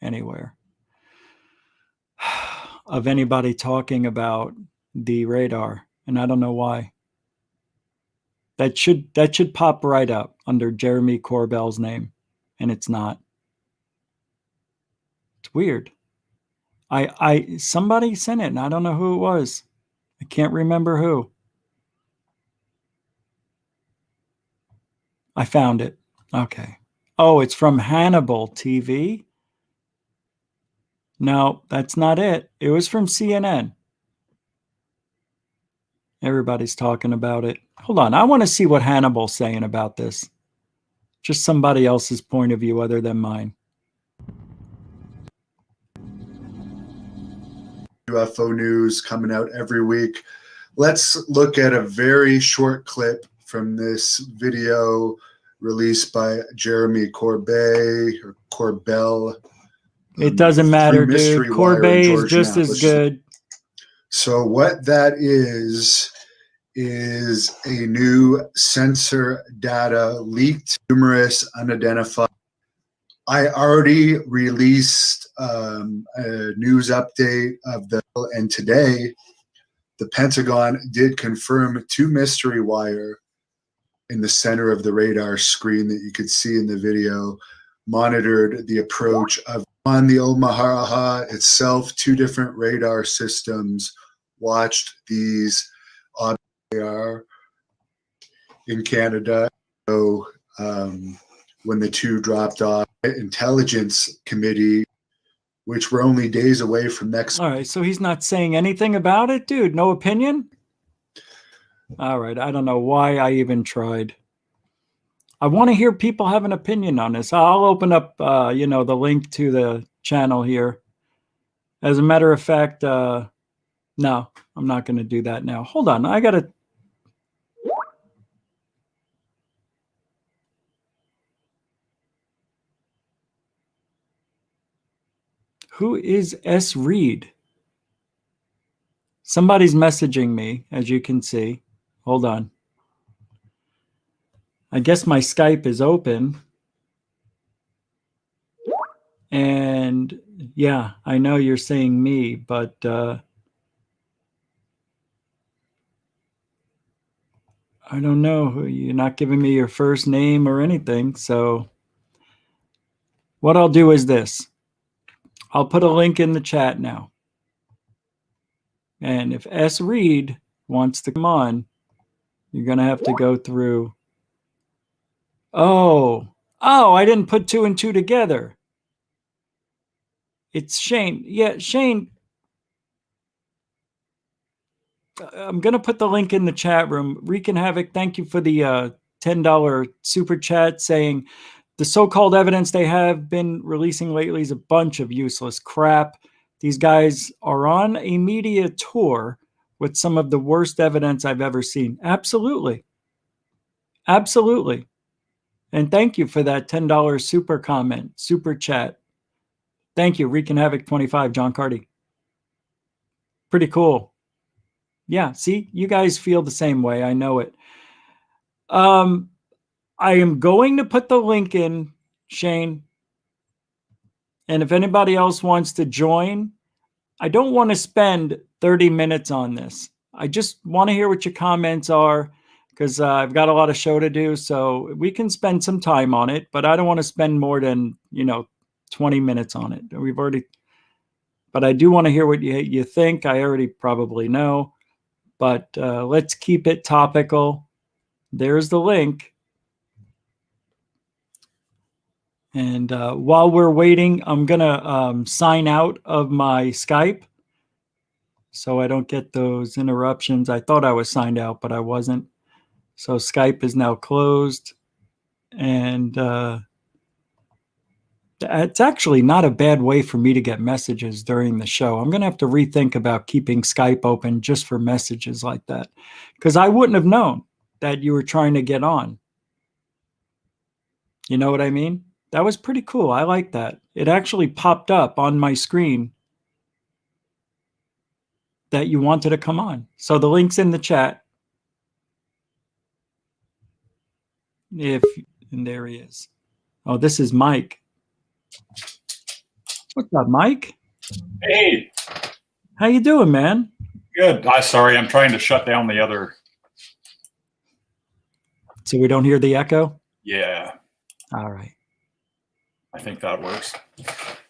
anywhere of anybody talking about the radar, and I don't know why. That should pop right up under Jeremy Corbell's name, and it's not. It's weird. Somebody sent it, and I don't know who it was. I can't remember who. I found it. Okay. Oh, it's from Hannibal TV? No, that's not it. It was from CNN. Everybody's talking about it. Hold on. I want to see what Hannibal's saying about this. Just somebody else's point of view other than mine. UFO news coming out every week. Let's look at a very short clip from this video released by Jeremy Corbell. It doesn't matter, dude. Corbett is just as good. So what that is a new sensor data leaked, numerous unidentified. I already released a news update of and today the Pentagon did confirm 2 mystery wire in the center of the radar screen that you could see in the video monitored the approach of on the Omaha itself, 2 different radar systems watched these on AR in Canada. So when the two dropped off, Intelligence Committee, which we're only days away from next. All right, so he's not saying anything about it, dude. No opinion. All right, I don't know why I even tried. I want to hear people have an opinion on this. I'll open up, the link to the channel here. As a matter of fact, no, I'm not going to do that now. Hold on, I got to. Who is S. Reed? Somebody's messaging me, as you can see. Hold on. I guess my Skype is open. And yeah, I know you're saying me, but I don't know. You're not giving me your first name or anything. So what I'll do is this. I'll put a link in the chat now. And if S. Reed wants to come on, you're going to have to go through. Oh, I didn't put 2 and 2 together. It's Shane. Yeah, Shane. I'm going to put the link in the chat room. Wreaking Havoc, thank you for the $10 super chat saying the so-called evidence they have been releasing lately is a bunch of useless crap. These guys are on a media tour with some of the worst evidence I've ever seen. Absolutely. Absolutely. And thank you for that $10 super comment, super chat. Thank you, Wreaking Havoc 25, John Carty. Pretty cool. Yeah, see, you guys feel the same way. I know it. I am going to put the link in, Shane. And if anybody else wants to join, I don't want to spend 30 minutes on this. I just want to hear what your comments are because I've got a lot of show to do. So we can spend some time on it, but I don't want to spend more than, 20 minutes on it. But I do want to hear what you think. I already probably know, but let's keep it topical. There's the link. And while we're waiting, I'm going to sign out of my Skype so I don't get those interruptions. I thought I was signed out, but I wasn't. So Skype is now closed. And it's actually not a bad way for me to get messages during the show. I'm going to have to rethink about keeping Skype open just for messages like that, because I wouldn't have known that you were trying to get on. You know what I mean? That was pretty cool. I like that. It actually popped up on my screen that you wanted to come on. So the link's in the chat. And there he is. Oh, this is Mike. What's up, Mike? Hey. How you doing, man? Good. Sorry, I'm trying to shut down the other. So we don't hear the echo? Yeah. All right. I think that works.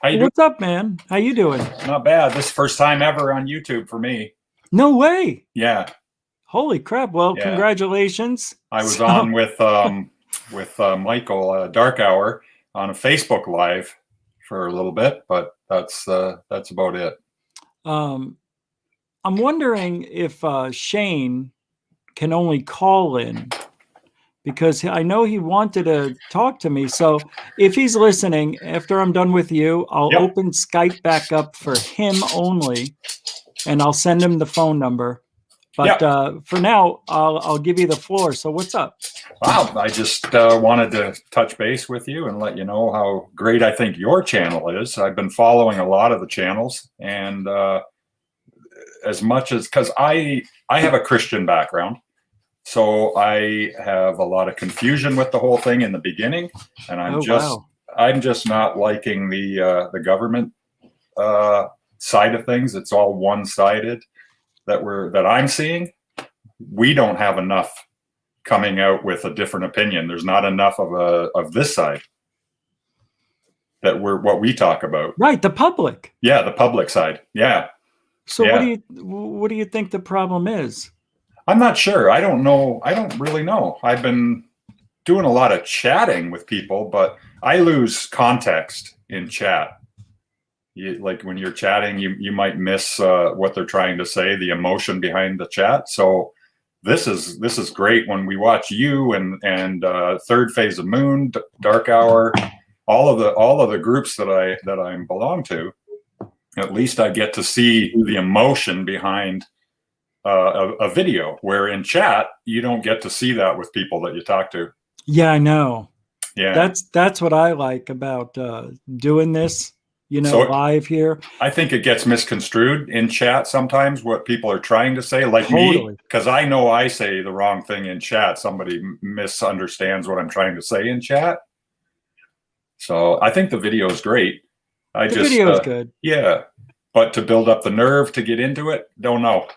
How you What's up, man? How you doing? Not bad. This is the first time ever on YouTube for me. No way. Yeah. Holy crap. Well, Yeah. Congratulations. I was on with Michael Dark Hour on a Facebook Live for a little bit, but that's about it. I'm wondering if Shane can only call in, because I know he wanted to talk to me. So if he's listening, after I'm done with you, I'll open Skype back up for him only, and I'll send him the phone number. But for now, I'll give you the floor. So what's up? Wow, I just wanted to touch base with you and let you know how great I think your channel is. I've been following a lot of the channels, and as much as, because I have a Christian background, so I have a lot of confusion with the whole thing in the beginning, and I'm just not liking the government side of things. It's all one-sided that I'm seeing. We don't have enough coming out with a different opinion. There's not enough of this side that what we talk about. Right, the public. Yeah, the public side. Yeah. So Yeah. what do you think the problem is? I'm not sure. I don't know. I don't really know. I've been doing a lot of chatting with people, but I lose context in chat. Like when you're chatting, you might miss what they're trying to say, the emotion behind the chat. So this is great when we watch you and Third Phase of Moon, Dark Hour, all of the groups that I belong to. At least I get to see the emotion behind a video, where in chat you don't get to see that with people that you talk to. Yeah, I know. Yeah, That's what I like about doing this, So live here. I think it gets misconstrued in chat sometimes, what people are trying to say, like Totally. me, because I know I say the wrong thing in chat. Somebody misunderstands what I'm trying to say in chat. So I think the video is great. The video is good. Yeah, but to build up the nerve to get into it, don't know.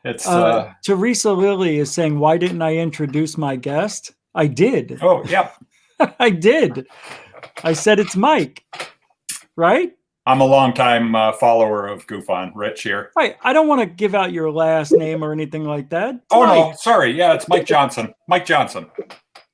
It's Teresa Lilly is saying, why didn't I introduce my guest? I did. oh yeah, I did. I said it's Mike, right? I'm a longtime follower of Goof On. Rich here. Right. I don't want to give out your last name or anything like that. It's Oh Mike. no, sorry. Yeah, it's Mike Johnson. Mike Johnson.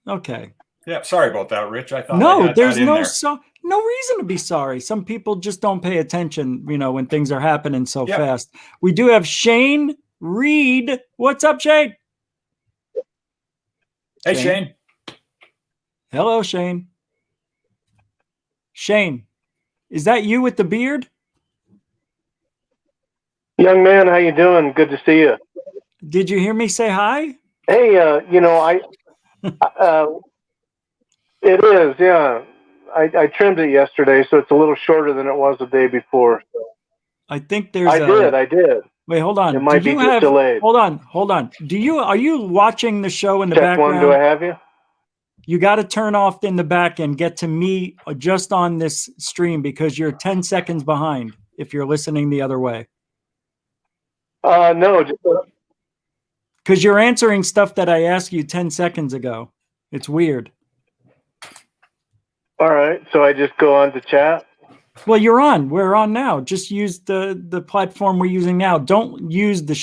Okay. Yeah, sorry about that, Rich. I thought I No, had there's that in no there. no reason to be sorry. Some people just don't pay attention, when things are happening so fast. We do have Shane Reed. What's up, Shane? Hey, Shane. Hello, Shane. Shane, is that you with the beard? Young man, how you doing? Good to see you. Did you hear me say hi? Hey, it is, yeah. I trimmed it yesterday, so it's a little shorter than it was the day before. I think there's I did. Wait, hold on. It might be just delayed. Hold on. Are you watching the show in the Check background? one, do I have you? You got to turn off in the back and get to me just on this stream, because you're 10 seconds behind if you're listening the other way. No, just Because you're answering stuff that I asked you 10 seconds ago. It's weird. all right. So I just go on to chat. Well, you're on. We're on now. Just use the platform we're using now. Don't use the.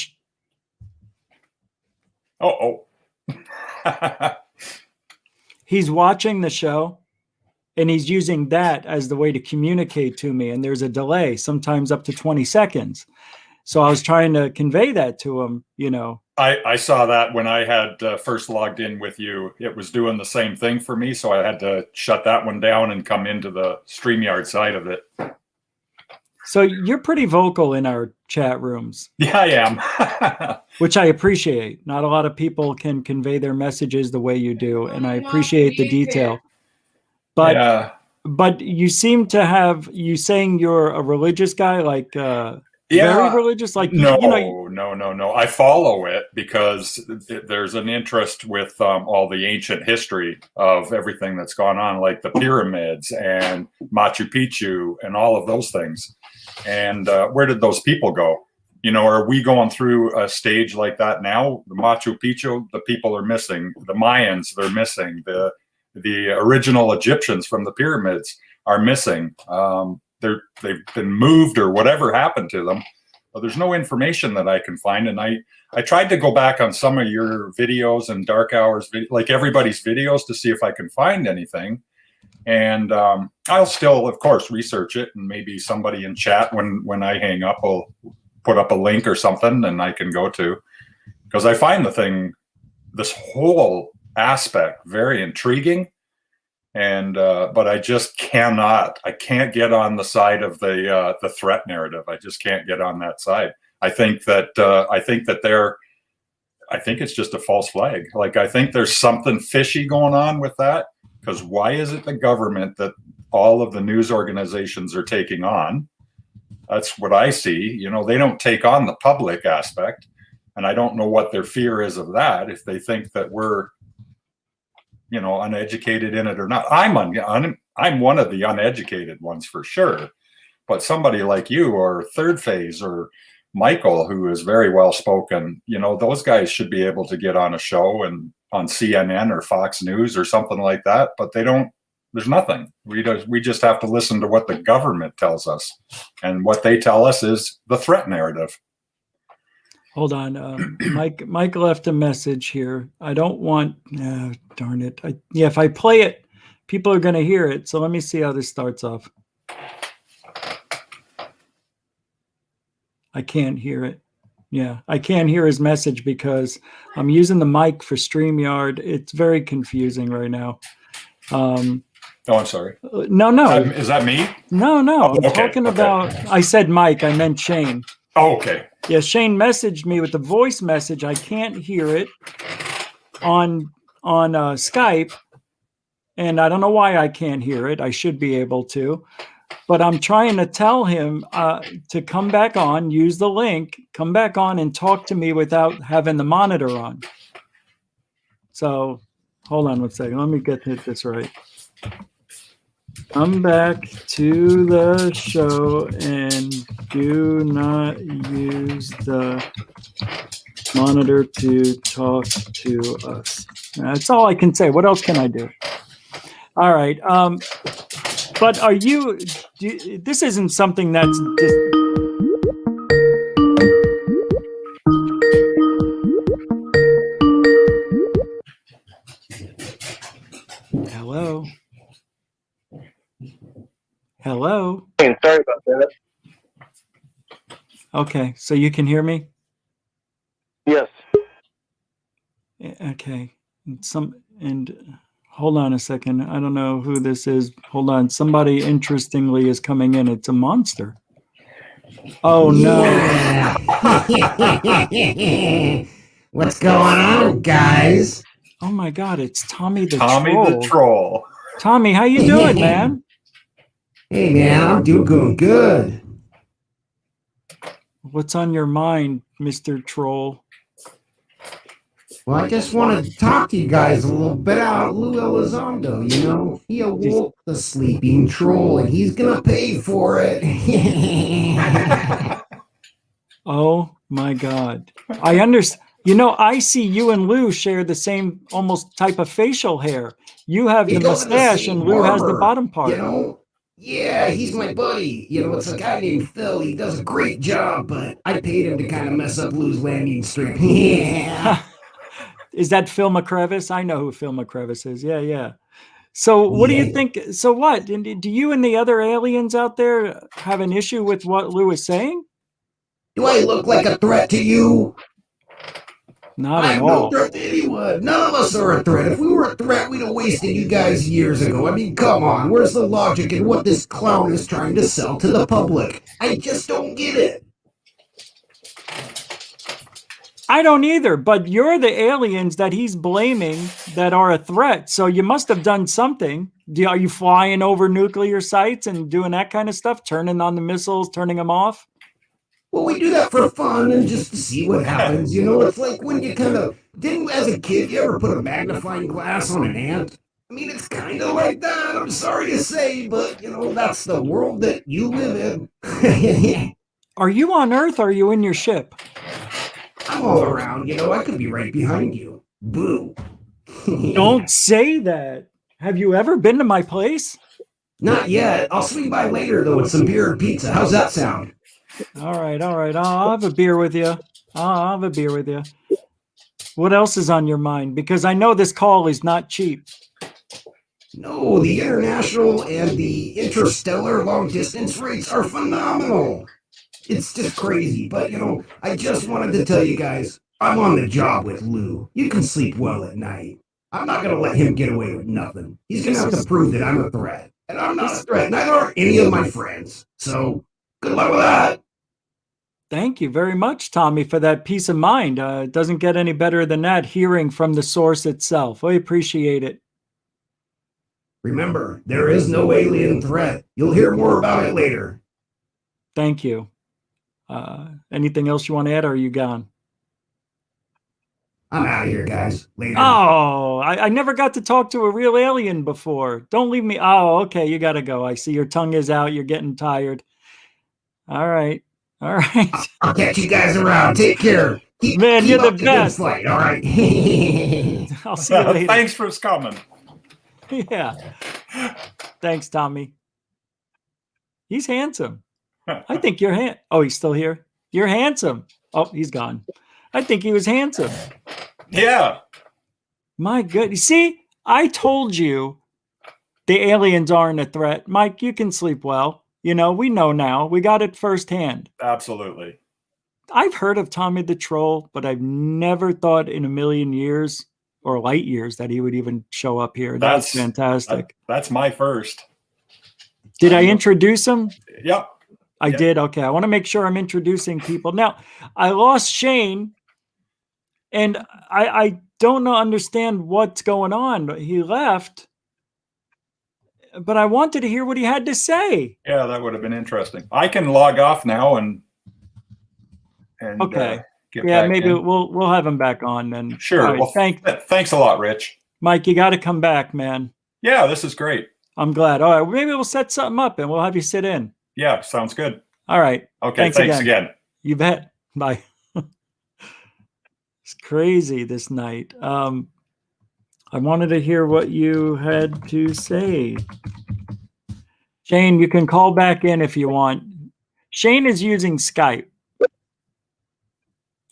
He's watching the show, and he's using that as the way to communicate to me. And there's a delay, sometimes up to 20 seconds. So I was trying to convey that to him, I saw that when I had first logged in with you. It was doing the same thing for me, so I had to shut that one down and come into the StreamYard side of it. So you're pretty vocal in our chat rooms. Yeah, I am. Which I appreciate. Not a lot of people can convey their messages the way you do, and I appreciate the detail. But yeah. But you seem to have, you saying you're a religious guy, like very religious, like no. I follow it because there's an interest with all the ancient history of everything that's gone on, like the pyramids and Machu Picchu and all of those things. And where did those people go? Are we going through a stage like that now? The Machu Picchu, the people are missing. The Mayans, they're missing. The original Egyptians from the pyramids are missing. They've been moved or whatever happened to them. But there's no information that I can find. And I tried to go back on some of your videos and Dark Hours, like everybody's videos, to see if I can find anything. And I'll still, of course, research it. And maybe somebody in chat, when I hang up, will put up a link or something and I can go to. Because I find this whole aspect very intriguing. And but I just can't get on the side of the threat narrative. I just can't get on that side. I think it's just a false flag. Like, I think there's something fishy going on with that, because why is it the government that all of the news organizations are taking on? That's what I see. They don't take on the public aspect, and I don't know what their fear is of that, if they think that we're uneducated in it or not. I'm one of the uneducated ones for sure, but somebody like you or Third Phase or Michael, who is very well spoken, those guys should be able to get on a show and on CNN or Fox News or something like that, but they don't There's nothing. We just have to listen to what the government tells us, and what they tell us is the threat narrative. Hold on, Mike left a message here. I don't want. Darn it! If I play it, people are going to hear it. So let me see how this starts off. I can't hear it. Yeah, I can't hear his message because I'm using the mic for StreamYard. It's very confusing right now. Oh, I'm sorry. No. Is that me? No. Oh, I'm talking about. I said Mike. I meant Shane. Oh, okay. Yeah, Shane messaged me with the voice message. I can't hear it on Skype, and I don't know why I can't hear it. I should be able to, but I'm trying to tell him to come back on, use the link, come back on, and talk to me without having the monitor on. So, hold on one second. Let me get this right. Come back to the show and do not use the monitor to talk to us. That's all I can say. What else can I do? All right. But this isn't something that's just. Hello. Hey, sorry about that. Okay, so you can hear me? Yes. Okay. And hold on a second. I don't know who this is. Hold on. Somebody interestingly is coming in. It's a monster. Oh no. Yeah. What's going on, guys? Oh my God, it's Tommy the Troll. Tommy, how you doing, man? Hey man, I'm doing good. What's on your mind, Mr. Troll? Well, I just want to talk to you guys a little bit about Lou Elizondo. You know, he awoke the sleeping troll, and he's gonna pay for it. Oh my God, I understand. You know, I see you and Lou share the same almost type of facial hair. You have the mustache, and Lou has the bottom part. You know. Yeah, he's my buddy. You know, it's a guy named Phil. He does a great job, but I paid him to kind of mess up Lou's landing strip. Yeah. Is that Phil McCrevis? I know who Phil McCrevis is. Yeah. So what do you think? So what? Do you and the other aliens out there have an issue with what Lou is saying? Do I look like a threat to you? Not at all. I'm no threat to anyone. None of us are a threat. If we were a threat, we'd have wasted you guys years ago. I mean, come on. Where's the logic in what this clown is trying to sell to the public? I just don't get it. I don't either, but you're the aliens that he's blaming that are a threat. So you must have done something. Are you flying over nuclear sites and doing that kind of stuff? Turning on the missiles, turning them off? Well, we do that for fun and just to see what happens. You know, it's like when you didn't as a kid, you ever put a magnifying glass on an ant? I mean, it's kind of like that. I'm sorry to say, but, you know, that's the world that you live in. Are you on Earth or are you in your ship? I'm all around. You know, I could be right behind you. Boo. Don't say that. Have you ever been to my place? Not yet. I'll swing by later, though, with some beer and pizza. How's that sound? All right. I'll have a beer with you. What else is on your mind? Because I know this call is not cheap. No, the international and the interstellar long distance rates are phenomenal. It's just crazy. But, you know, I just wanted to tell you guys, I'm on the job with Lou. You can sleep well at night. I'm not going to let him get away with nothing. He's going to have to prove that I'm a threat. And I'm not a threat. Neither are any of my friends. So, good luck with that. Thank you very much, Tommy, for that peace of mind. It doesn't get any better than that, hearing from the source itself. I appreciate it. Remember, there is no alien threat. You'll hear more about it later. Thank you. Anything else you want to add, or are you gone? I'm out of here, guys. Later. Oh, I never got to talk to a real alien before. Don't leave me. Oh, okay, you got to go. I see your tongue is out. You're getting tired. All right. I'll catch you guys around. Take care. Man, you're the best. Fight, all right. I'll see you later. Thanks for coming. Yeah. Thanks, Tommy. He's handsome. I think you're oh, he's still here. You're handsome. Oh, he's gone. I think he was handsome. Yeah. My goodness. See, I told you the aliens aren't a threat. Mike, you can sleep well. You know, we know now. We got it firsthand. Absolutely. I've heard of Tommy the Troll, but I've never thought in a million years or light years that he would even show up here. That's fantastic. That's my first. Did I introduce him? Yep. I did. Okay. I want to make sure I'm introducing people. Now, I lost Shane, and I don't understand what's going on. He left, but I wanted to hear what he had to say. Yeah, that would have been interesting. I can log off now and okay. Get yeah, back maybe in. we'll have him back on then. Sure. Right, well, thanks a lot, Rich. Mike, you got to come back, man. Yeah, this is great. I'm glad. All right, maybe we'll set something up and we'll have you sit in. Yeah, sounds good. All right. Okay, thanks again. You bet. Bye. It's crazy this night. I wanted to hear what you had to say. Shane, you can call back in if you want. Shane is using Skype.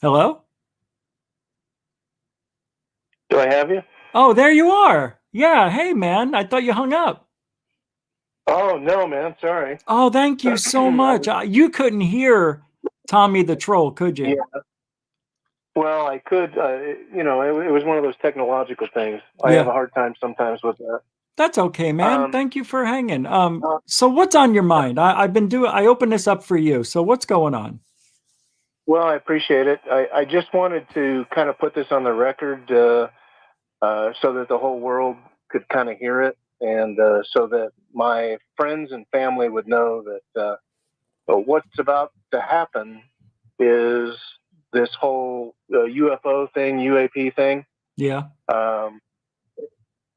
Hello? Do I have you? Oh, there you are. Yeah. Hey, man. I thought you hung up. Oh, no, man. Sorry. Oh, thank you so much. You couldn't hear Tommy the Troll, could you? Yeah. Well, I could. You know, it was one of those technological things. I have a hard time sometimes with that. That's okay, man. Thank you for hanging. So what's on your mind? I opened this up for you. So what's going on? Well, I appreciate it. I just wanted to kind of put this on the record so that the whole world could kind of hear it, and so that my friends and family would know that what's about to happen is this whole UFO thing, UAP thing. Yeah.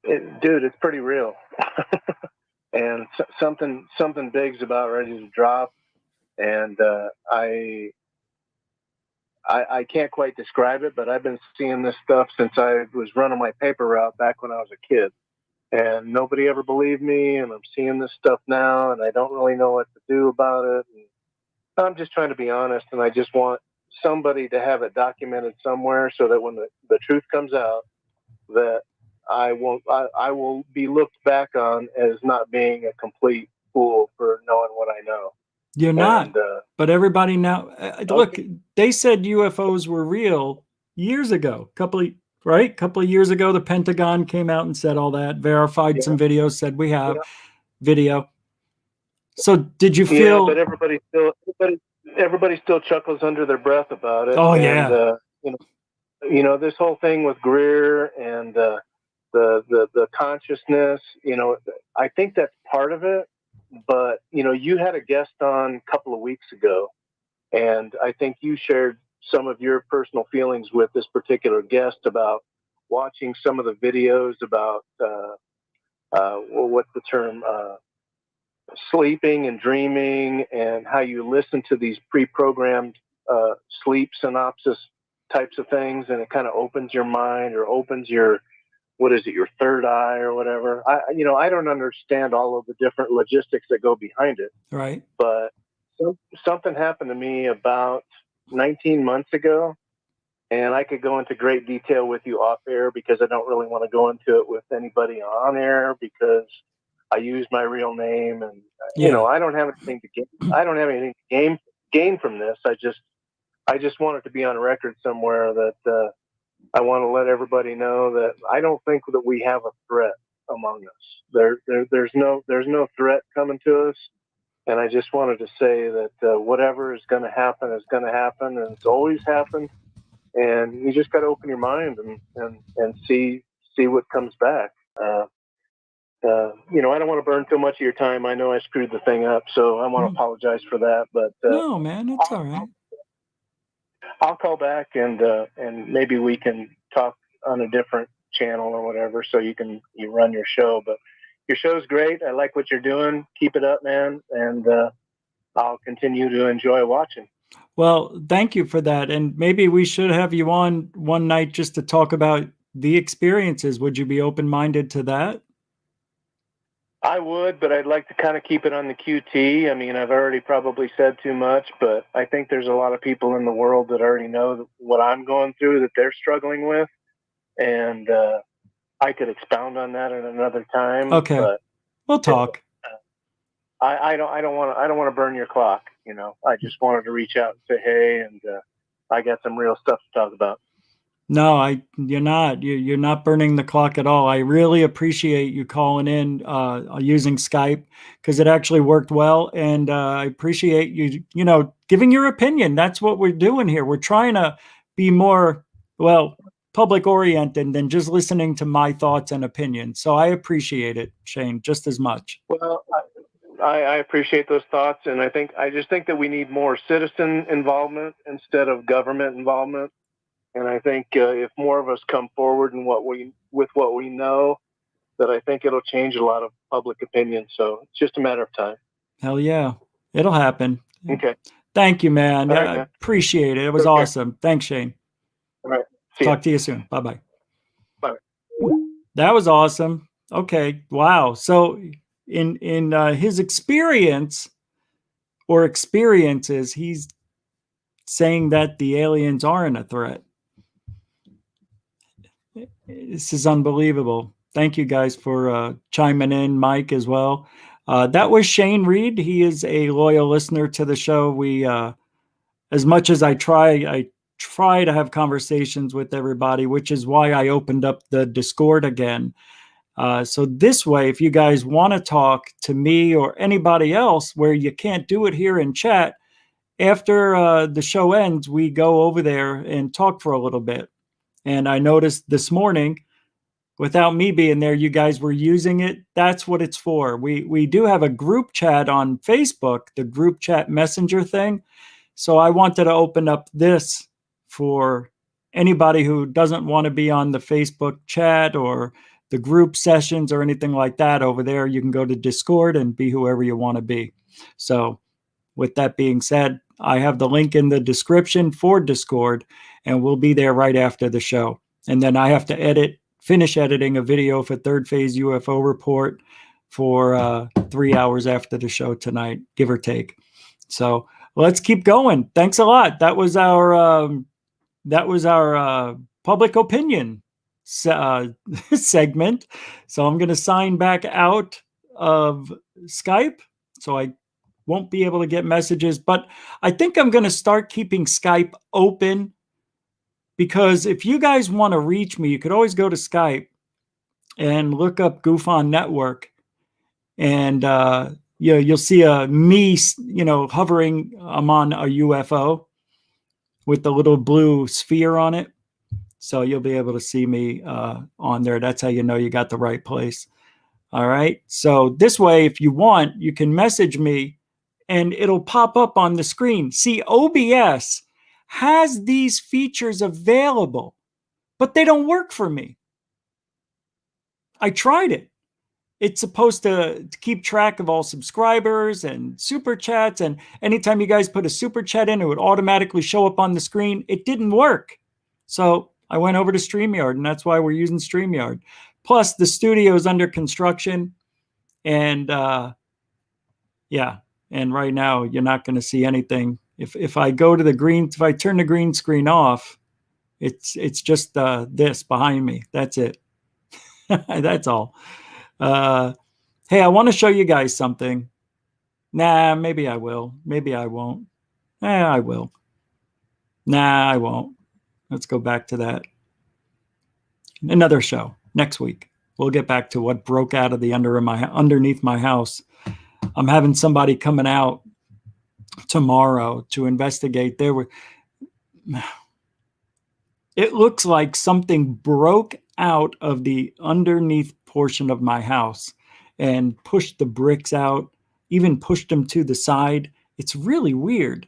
Dude, it's pretty real. And something big's about ready to drop. And I can't quite describe it, but I've been seeing this stuff since I was running my paper route back when I was a kid. And nobody ever believed me, and I'm seeing this stuff now, and I don't really know what to do about it. And I'm just trying to be honest, and I just want somebody to have it documented somewhere so that when the truth comes out, that I will be looked back on as not being a complete fool for knowing what I know. You're not, but everybody now, look, they said UFOs were real years ago, couple of years ago, the Pentagon came out and said all that, verified some videos, said we have video. So did you feel? Yeah, but everybody still chuckles under their breath about it. Oh, and, you know, this whole thing with Greer and the consciousness, you know, I think that's part of it. But, you know, you had a guest on a couple of weeks ago, and I think you shared some of your personal feelings with this particular guest about watching some of the videos about, what's the term, sleeping and dreaming, and how you listen to these pre-programmed sleep synopsis types of things, and it kind of opens your mind or opens your, what is it, your third eye or whatever. I don't understand all of the different logistics that go behind it. Right. But something happened to me about 19 months ago, and I could go into great detail with you off air because I don't really want to go into it with anybody on air because I use my real name, and you know, I don't have anything to gain. I don't have anything to gain from this. I just want it to be on record somewhere that I want to let everybody know that I don't think that we have a threat among us. There's no threat coming to us, and I just wanted to say that whatever is going to happen is going to happen, and it's always happened. And you just got to open your mind and see what comes back. You know, I don't want to burn too much of your time. I know I screwed the thing up, so I want to apologize for that. But no, man, it's all right. I'll call back and maybe we can talk on a different channel or whatever, so you run your show. But your show's great. I like what you're doing. Keep it up, man. And I'll continue to enjoy watching. Well, thank you for that. And maybe we should have you on one night just to talk about the experiences. Would you be open-minded to that? I would, but I'd like to kind of keep it on the QT. I mean, I've already probably said too much, but I think there's a lot of people in the world that already know what I'm going through, that they're struggling with. And I could expound on that at another time. Okay. But we'll talk. I don't want to burn your clock. You know, I just wanted to reach out and say, hey, and I got some real stuff to talk about. No, you're not. You're not burning the clock at all. I really appreciate you calling in using Skype, because it actually worked well, and I appreciate you, giving your opinion. That's what we're doing here. We're trying to be more, public oriented than just listening to my thoughts and opinions. So I appreciate it, Shane, just as much. Well, I appreciate those thoughts, and I just think that we need more citizen involvement instead of government involvement. And I think if more of us come forward with what we know, that I think it'll change a lot of public opinion. So it's just a matter of time. Hell yeah, it'll happen. Okay. Thank you, man. All right, I man. appreciate it. It was awesome. Thanks, Shane. All right. Talk to you soon. Bye-bye. Bye. That was awesome. Okay. Wow. So in his experience or experiences, he's saying that the aliens aren't a threat. This is unbelievable. Thank you guys for chiming in, Mike, as well. That was Shane Reed. He is a loyal listener to the show. We, as much as I try to have conversations with everybody, which is why I opened up the Discord again. So this way, if you guys want to talk to me or anybody else where you can't do it here in chat, after the show ends, we go over there and talk for a little bit. And I noticed this morning, without me being there, you guys were using it. That's what it's for. We do have a group chat on Facebook, the group chat messenger thing. So I wanted to open up this for anybody who doesn't want to be on the Facebook chat or the group sessions or anything like that. Over there, you can go to Discord and be whoever you want to be. So with that being said, I have the link in the description for Discord, and we'll be there right after the show. And then I have to finish editing a video for Third Phase UFO Report for 3 hours after the show tonight, give or take. So let's keep going. Thanks a lot. That was our public opinion segment. So I'm going to sign back out of Skype, so I won't be able to get messages, but I think I'm going to start keeping Skype open, because if you guys want to reach me, you could always go to Skype and look up Goof On Network, and you'll see me, hovering. I'm on a UFO with the little blue sphere on it, so you'll be able to see me on there. That's how you know you got the right place. All right. So this way, if you want, you can message me and it'll pop up on the screen. See, OBS has these features available, but they don't work for me. I tried it. It's supposed to keep track of all subscribers and super chats. And anytime you guys put a super chat in, it would automatically show up on the screen. It didn't work. So I went over to StreamYard, and that's why we're using StreamYard. Plus, the studio is under construction. And yeah, and right now you're not going to see anything. If I go to if I turn the green screen off, it's just this behind me. That's it. That's all. Hey, I want to show you guys something. Nah, maybe I will. Maybe I won't. I will. Nah, I won't. Let's go back to that. Another show next week. We'll get back to what broke out of the underneath my house. I'm having somebody coming out tomorrow to investigate. It looks like something broke out of the underneath portion of my house and pushed the bricks out, even pushed them to the side. It's really weird.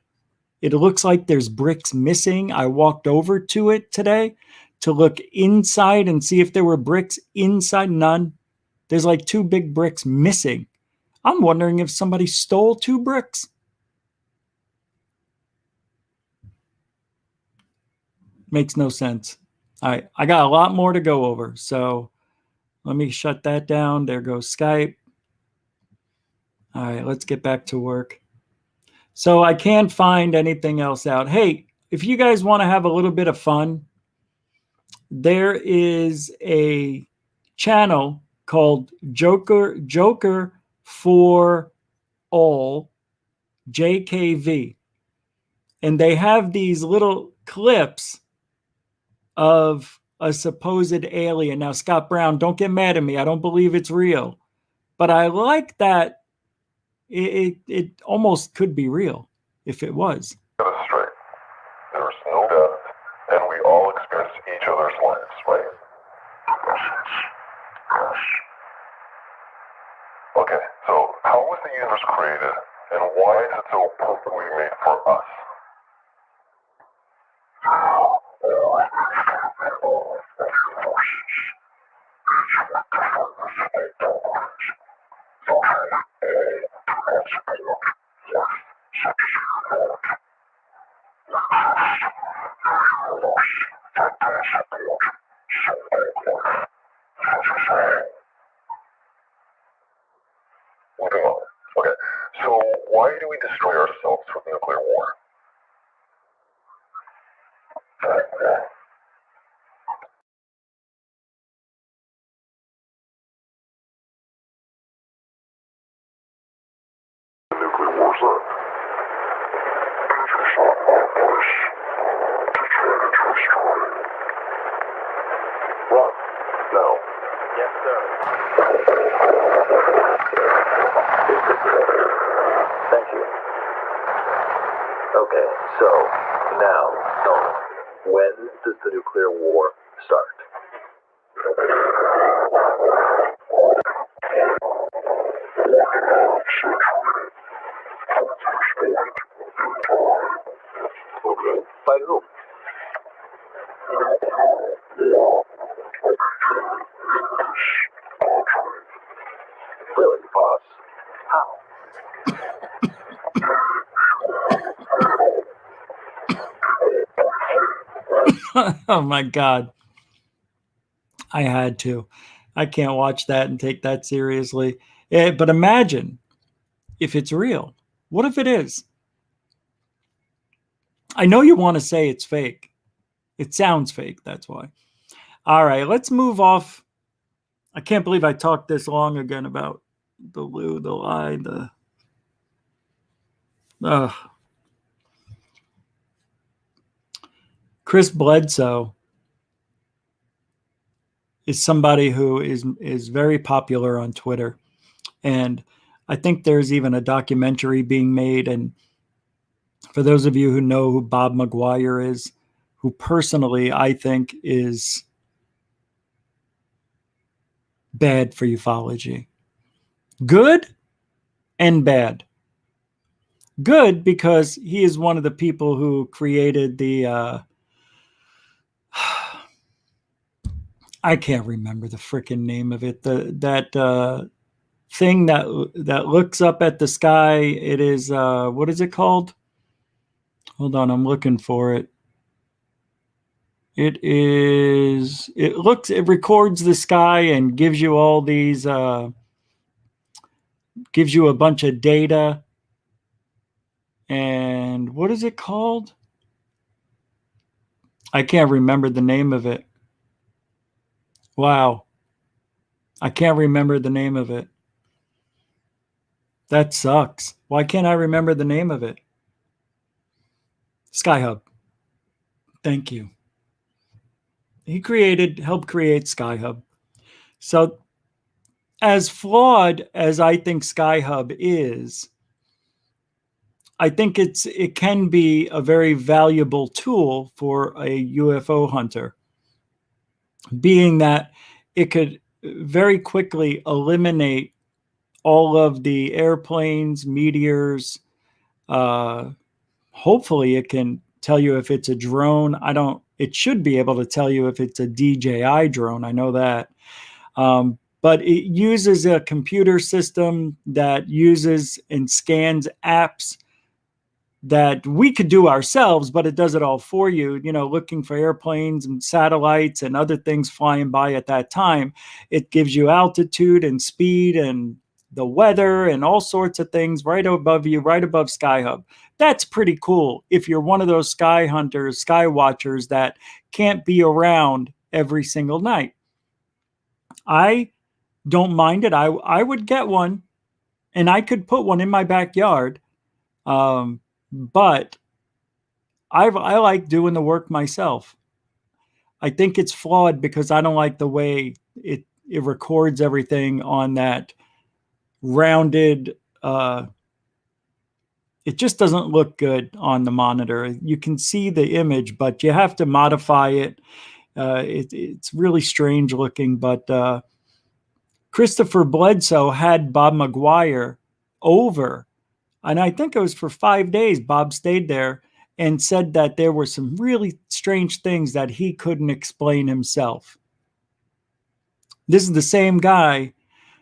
It looks like there's bricks missing. I walked over to it today to look inside and see if there were bricks inside. None. There's like 2 big bricks missing. I'm wondering if somebody stole 2 bricks. Makes no sense. All right, I got a lot more to go over. So let me shut that down. There goes Skype. All right, let's get back to work. So I can't find anything else out. Hey, if you guys want to have a little bit of fun, there is a channel called Joker for All, JKV. And they have these little clips of a supposed alien. Now, Scott Brown, don't get mad at me. I don't believe it's real. But I like that it almost could be real if it was. Get us straight. There's no death, and we all experience each other's lives, right? Okay, so how was the universe created, and why is it so perfectly made for us? Moving on. Okay, so why do we destroy ourselves with nuclear war? Nuclear war's up. Ron, no. Yes, sir. Thank you. Okay, so now, Nolan, when does the nuclear war start? Okay, by whom? Really, boss? How? Oh my God. I had to. I can't watch that and take that seriously. But imagine if it's real. What if it is? I know you want to say it's fake. It sounds fake. That's why. All right, let's move off. I can't believe I talked this long again about the Lou, the lie, the. Chris Bledsoe is somebody who is very popular on Twitter. And I think there's even a documentary being made. And for those of you who know who Bob McGuire is, who personally I think is bad for ufology. Good and bad. Good because he is one of the people who created the I can't remember the freaking name of it. That thing that looks up at the sky. It is what is it called? Hold on, I'm looking for it. It records the sky and gives you all these gives you a bunch of data. And what is it called? I can't remember the name of it. Wow. I can't remember the name of it. That sucks. Why can't I remember the name of it? Skyhub. Thank you. He helped create Skyhub. So as flawed as I think Skyhub is, I think it can be a very valuable tool for a UFO hunter, being that it could very quickly eliminate all of the airplanes, meteors. Hopefully it can tell you if it's a drone. It should be able to tell you if it's a DJI drone. I know that. But it uses a computer system that uses and scans apps that we could do ourselves, but it does it all for you, looking for airplanes and satellites and other things flying by at that time. It gives you altitude and speed and the weather and all sorts of things right above you, right above Sky Hub. That's pretty cool if you're one of those sky hunters, sky watchers that can't be around every single night. I don't mind it. I would get one, and I could put one in my backyard. But I like doing the work myself. I think it's flawed because I don't like the way it records everything on that rounded. It just doesn't look good on the monitor. You can see the image, but you have to modify it. It's really strange looking, but Christopher Bledsoe had Bob McGuire over, and I think it was for 5 days. Bob stayed there and said that there were some really strange things that he couldn't explain himself. This is the same guy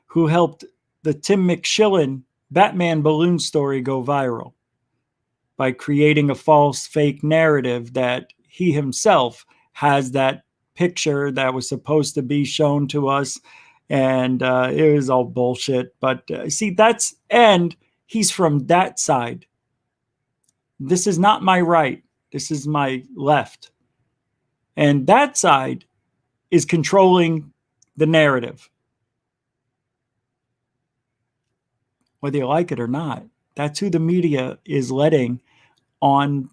who helped the Tim McShillen Batman balloon story go viral by creating a false fake narrative that he himself has that picture that was supposed to be shown to us, and it was all bullshit. But see, and he's from that side. This is not my right. This is my left. And that side is controlling the narrative. Whether you like it or not, that's who the media is letting on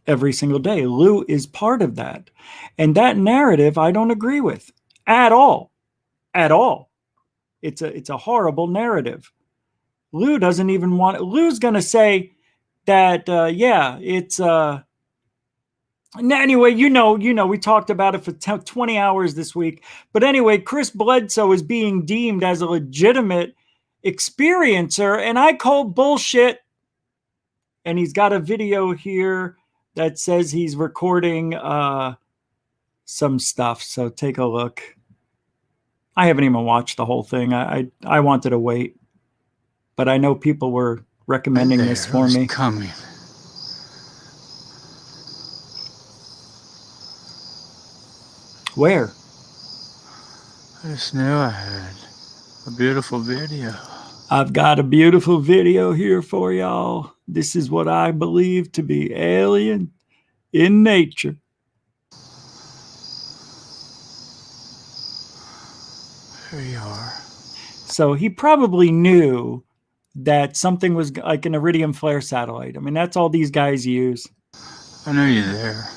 every single day. Lou is part of that. And that narrative I don't agree with at all. At all. It's a horrible narrative. Lou doesn't even want it. Lou's going to say that, it's anyway, we talked about it for 20 hours this week. But anyway, Chris Bledsoe is being deemed as a legitimate experiencer, and I call bullshit. And he's got a video here that says he's recording some stuff. So take a look. I haven't even watched the whole thing. I wanted to wait, but I know people were recommending this for me. Coming. Where? I just knew I had a beautiful video. I've got a beautiful video here for y'all. This is what I believe to be alien in nature. Here you are. So he probably knew that something was like an iridium flare satellite. I mean, that's all these guys use. I know you're there.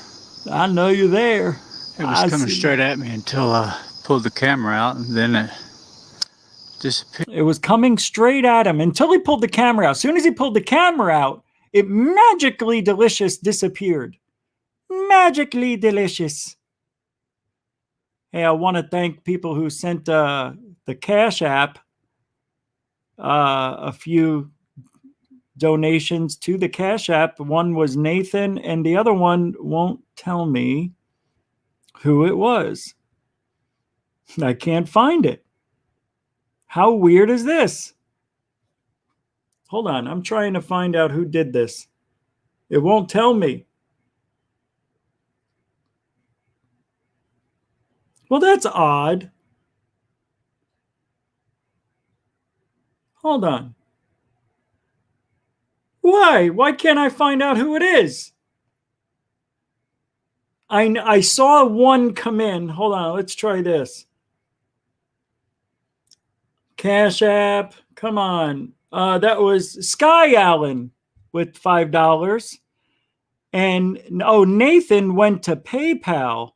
I know you're there. It was coming straight at me until I pulled the camera out, and then it disappeared. It was coming straight at him until he pulled the camera out. As soon as he pulled the camera out, it magically delicious disappeared. Magically delicious. Hey, I want to thank people who sent the Cash App a few donations to the Cash App. One was Nathan, and the other one won't tell me who it was. I can't find it. How weird is this? Hold on, I'm trying to find out who did this. It won't tell me. Well, that's odd. Hold on. Why? Why can't I find out who it is? I saw one come in. Hold on, let's try this. Cash App, come on. That was Sky Allen with $5. And Nathan went to PayPal.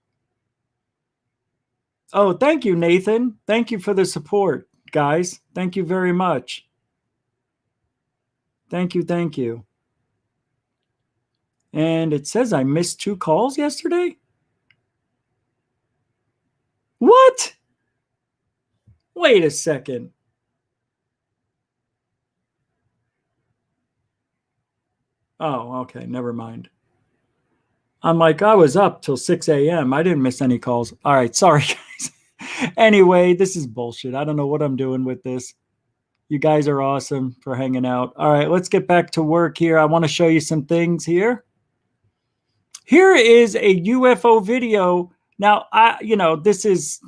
Oh, thank you, Nathan. Thank you for the support, guys. Thank you very much. Thank you, thank you. And it says I missed 2 calls yesterday. What? Wait a second. Oh, okay. Never mind. I'm like, I was up till 6 a.m. I didn't miss any calls. All right. Sorry, guys. Anyway, this is bullshit. I don't know what I'm doing with this. You guys are awesome for hanging out. All right. Let's get back to work here. I want to show you some things here. Here is a UFO video. Now, this is,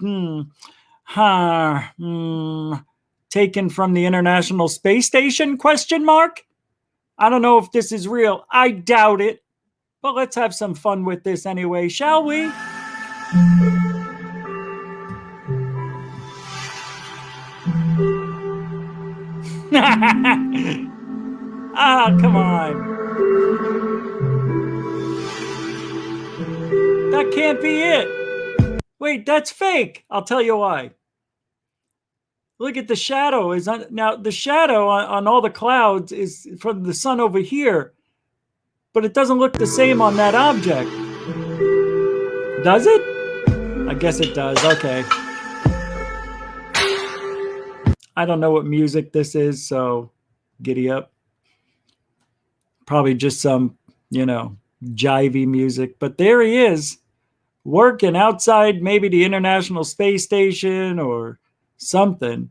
taken from the International Space Station, ? I don't know if this is real. I doubt it. But let's have some fun with this anyway, shall we? Ah, come on. That can't be it. Wait, that's fake. I'll tell you why. Look at the shadow. Now the shadow on all the clouds is from the sun over here, but it doesn't look the same on that object. Does it? I guess it does. Okay. I don't know what music this is, so giddy up. Probably just some, jivey music. But there he is, working outside maybe the International Space Station or something.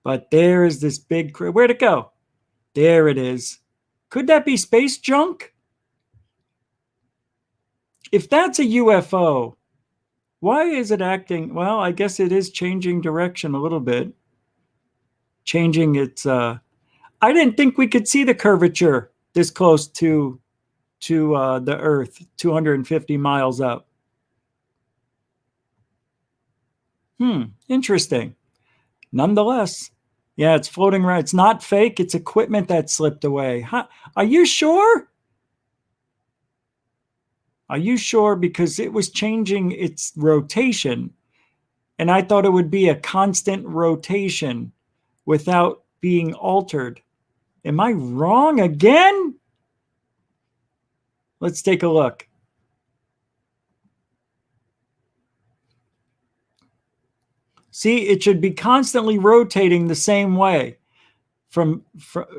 But there is this big... Where'd it go? There it is. Could that be space junk? If that's a UFO, why is it acting... Well, I guess it is changing direction a little bit. Changing its... I didn't think we could see the curvature this close to the Earth, 250 miles up. Interesting. Nonetheless, yeah, it's floating around. It's not fake. It's equipment that slipped away. Huh? Are you sure? Are you sure? Because it was changing its rotation, and I thought it would be a constant rotation without being altered. Am I wrong again? Let's take a look. See, it should be constantly rotating the same way from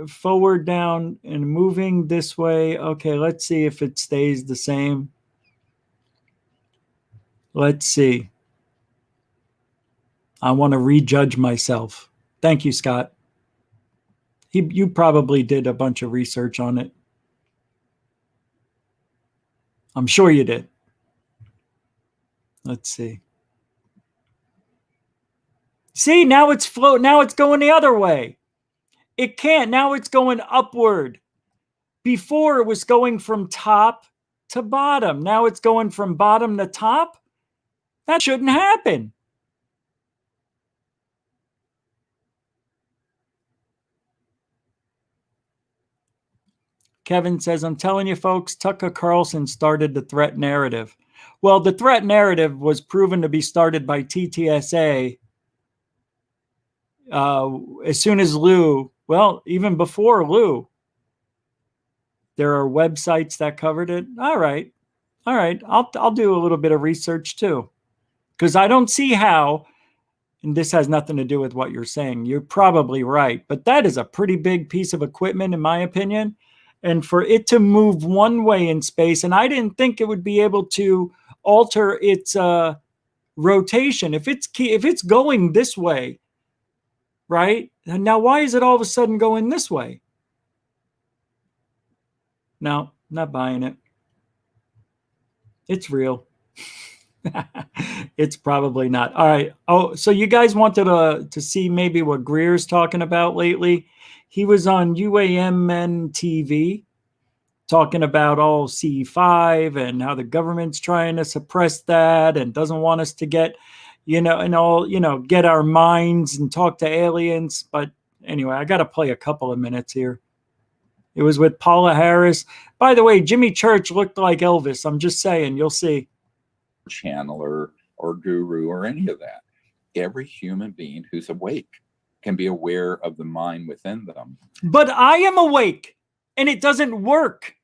forward, down, and moving this way. Okay, let's see if it stays the same. Let's see. I want to rejudge myself. Thank you, Scott. You probably did a bunch of research on it. I'm sure you did. Let's see. See, now it's float. Now it's going the other way. It can't. Now it's going upward. Before it was going from top to bottom. Now it's going from bottom to top. That shouldn't happen. Kevin says, I'm telling you, folks, Tucker Carlson started the threat narrative. Well, the threat narrative was proven to be started by TTSA as soon as Lou, well, even before Lou. There are websites that covered it. All right. I'll do a little bit of research too, because I don't see how, and this has nothing to do with what you're saying. You're probably right, but that is a pretty big piece of equipment, in my opinion. And for it to move one way in space, and I didn't think it would be able to alter its rotation. If it's going this way, right? And now why is it all of a sudden going this way? No, not buying it. It's real. It's probably not. All right. Oh, so you guys wanted to see maybe what Greer's talking about lately. He was on UAMN TV talking about all C5 and how the government's trying to suppress that and doesn't want us to get, get our minds and talk to aliens. But anyway, I got to play a couple of minutes here. It was with Paula Harris. By the way, Jimmy Church looked like Elvis. I'm just saying, you'll see. Channeler or guru or any of that. Every human being who's awake can be aware of the mind within them. But I am awake, and it doesn't work.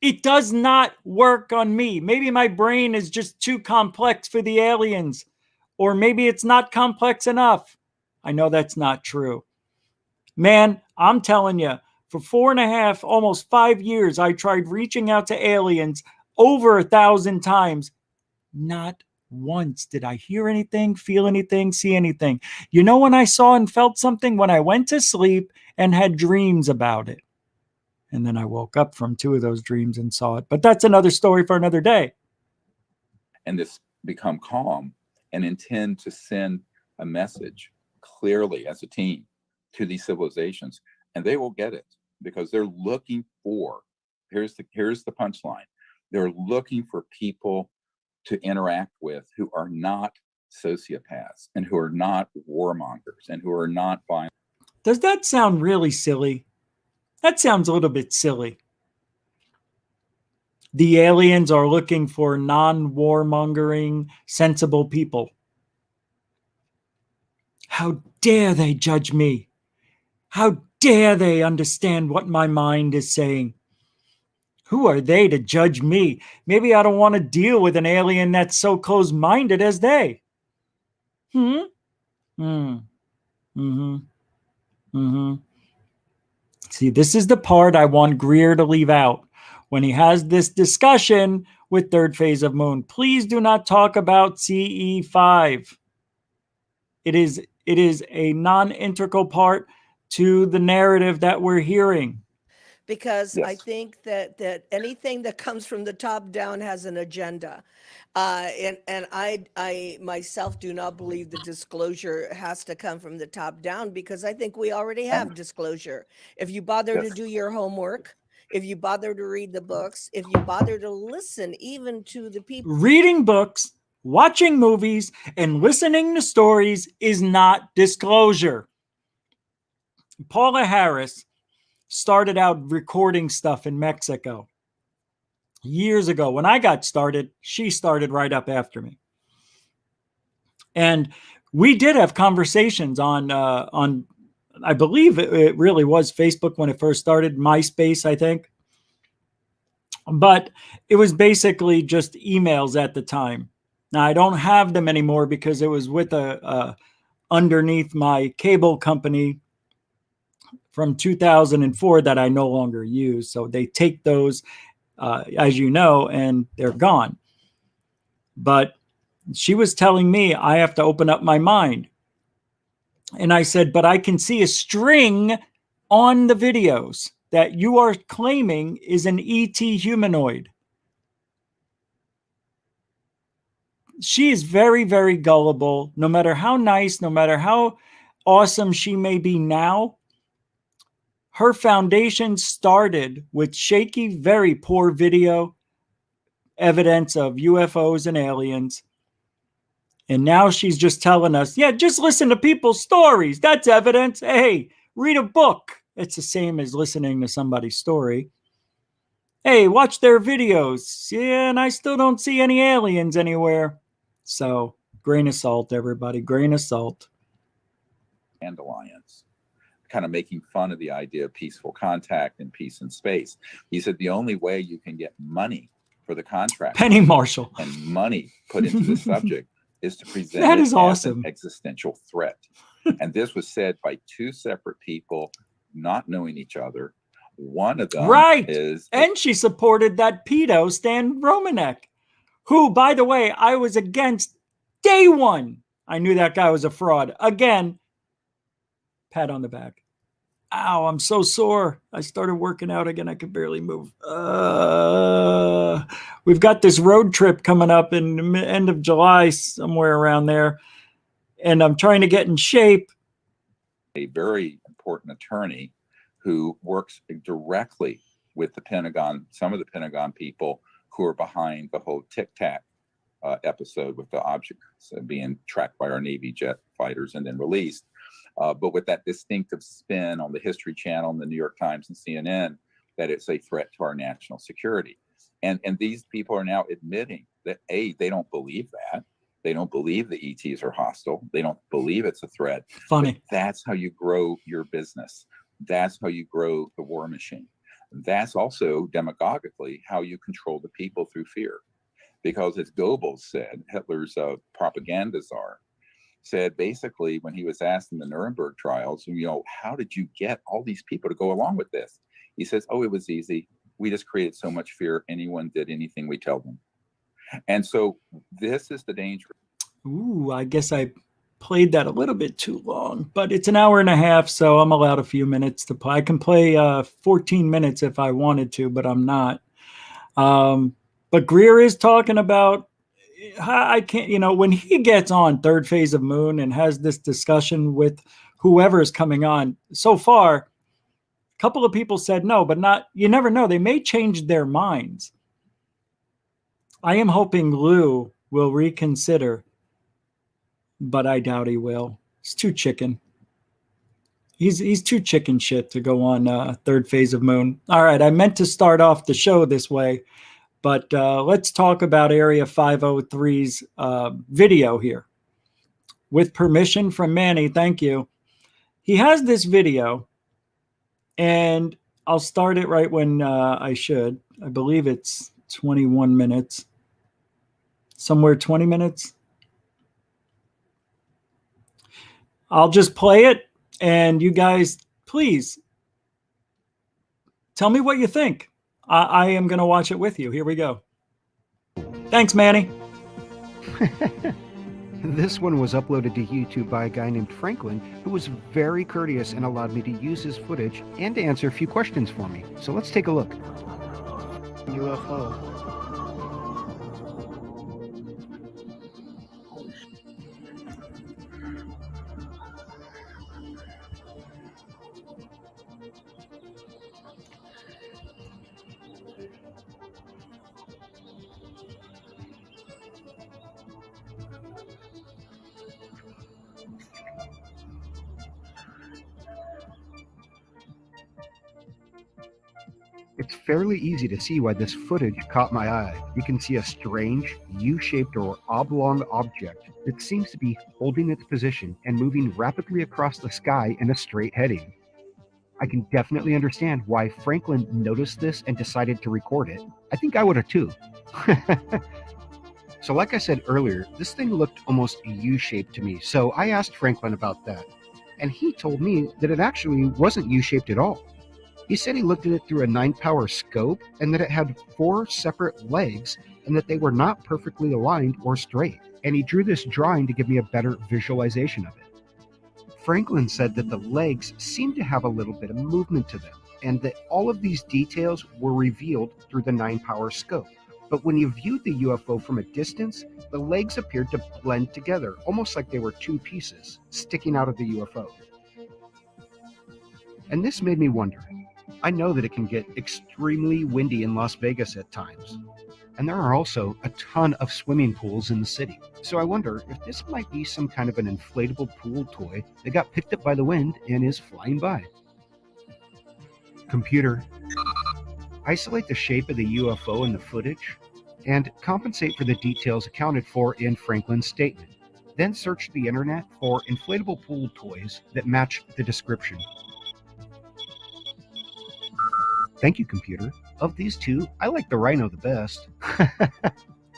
It does not work on me. Maybe my brain is just too complex for the aliens, or maybe it's not complex enough. I know that's not true. Man, I'm telling you, for 4.5, almost 5 years, I tried reaching out to aliens over 1,000 times. Not once did I hear anything, feel anything, see anything. You know when I saw and felt something? When I went to sleep and had dreams about it. And then I woke up from 2 of those dreams and saw it. But that's another story for another day. And this become calm and intend to send a message clearly as a team to these civilizations, and they will get it because they're looking for, here's the punchline. They're looking for people to interact with who are not sociopaths and who are not warmongers and who are not violent. Does that sound really silly? That sounds a little bit silly. The aliens are looking for non-warmongering, sensible people. How dare they judge me? How dare they understand what my mind is saying? Who are they to judge me? Maybe I don't want to deal with an alien that's so close-minded as they. See, this is the part I want Greer to leave out. When he has this discussion with third phase of moon, please do not talk about CE5. It is a non-integral part to the narrative that we're hearing. Because I think that anything that comes from the top down has an agenda. And I myself do not believe the disclosure has to come from the top down, because I think we already have disclosure. If you bother to do your homework, if you bother to read the books, if you bother to listen even to the people. Reading books, watching movies, and listening to stories is not disclosure. Paula Harris started out recording stuff in Mexico years ago. When I got started, she started right up after me. And we did have conversations on I believe it really was Facebook when it first started, MySpace, I think. But it was basically just emails at the time. Now, I don't have them anymore because it was with underneath my cable company from 2004 that I no longer use. So they take those, as you know, and they're gone. But she was telling me I have to open up my mind. And I said, but I can see a string on the videos that you are claiming is an ET humanoid. She is very, very gullible. No matter how nice, no matter how awesome she may be now, her foundation started with shaky, very poor video evidence of UFOs and aliens. And now she's just telling us, yeah, just listen to people's stories. That's evidence. Hey, read a book. It's the same as listening to somebody's story. Hey, watch their videos. Yeah, and I still don't see any aliens anywhere. So, grain of salt, everybody. Grain of salt. And alliance, kind of making fun of the idea of peaceful contact and peace in space. He said the only way you can get money for the contract, Penny Marshall, and money put into the subject is to present that it is as awesome. an existential threat. And this was said by two separate people not knowing each other. One of them is... And she supported that pedo, Stan Romanek, who, by the way, I was against day one. I knew that guy was a fraud. Again, pat on the back. Ow, I'm so sore. I started working out again. I could barely move. We've got this road trip coming up in the end of July, somewhere around there. And I'm trying to get in shape. A very important attorney who works directly with the Pentagon, some of the Pentagon people who are behind the whole Tic Tac episode with the objects being tracked by our Navy jet fighters and then released. But with that distinctive spin on the History Channel and the New York Times and CNN, that it's a threat to our national security. And these people are now admitting that, A, they don't believe that. They don't believe the ETs are hostile. They don't believe it's a threat. Funny. But that's how you grow your business. That's how you grow the war machine. That's also demagogically how you control the people through fear. Because as Goebbels said, Hitler's propaganda czar, said basically when he was asked in the Nuremberg trials, how did you get all these people to go along with this? He says, oh, it was easy. We just created so much fear. Anyone did anything we tell them. And so this is the danger. Ooh, I guess I played that a little bit too long, but it's an hour and a half, so I'm allowed a few minutes to play. I can play 14 minutes if I wanted to, but I'm not. But Greer is talking about I can't, when he gets on third phase of moon and has this discussion with whoever is coming on, so far, a couple of people said no, but not, you never know. They may change their minds. I am hoping Lou will reconsider, but I doubt he will. He's too chicken. He's too chicken shit to go on third phase of moon. All right, I meant to start off the show this way, but let's talk about Area 503's video here. With permission from Manny, thank you. He has this video, and I'll start it right when I should. I believe it's 21 minutes. Somewhere 20 minutes. I'll just play it, and you guys, please, tell me what you think. I am going to watch it with you. Here we go. Thanks, Manny. This one was uploaded to YouTube by a guy named Franklin, who was very courteous and allowed me to use his footage and to answer a few questions for me. So let's take a look. UFO. It's fairly easy to see why this footage caught my eye. You can see a strange, U-shaped or oblong object that seems to be holding its position and moving rapidly across the sky in a straight heading. I can definitely understand why Franklin noticed this and decided to record it. I think I would have too. So like I said earlier, this thing looked almost U-shaped to me, so I asked Franklin about that. And he told me that it actually wasn't U-shaped at all. He said he looked at it through a 9-power scope and that it had 4 separate legs and that they were not perfectly aligned or straight. And he drew this drawing to give me a better visualization of it. Franklin said that the legs seemed to have a little bit of movement to them and that all of these details were revealed through the 9-power scope. But when you viewed the UFO from a distance, the legs appeared to blend together, almost like they were 2 pieces sticking out of the UFO. And this made me wonder. I know that it can get extremely windy in Las Vegas at times, and there are also a ton of swimming pools in the city. So I wonder if this might be some kind of an inflatable pool toy that got picked up by the wind and is flying by. Computer, isolate the shape of the UFO in the footage and compensate for the details accounted for in Franklin's statement. Then search the internet for inflatable pool toys that match the description. Thank you, computer. Of these two, I like the Rhino the best.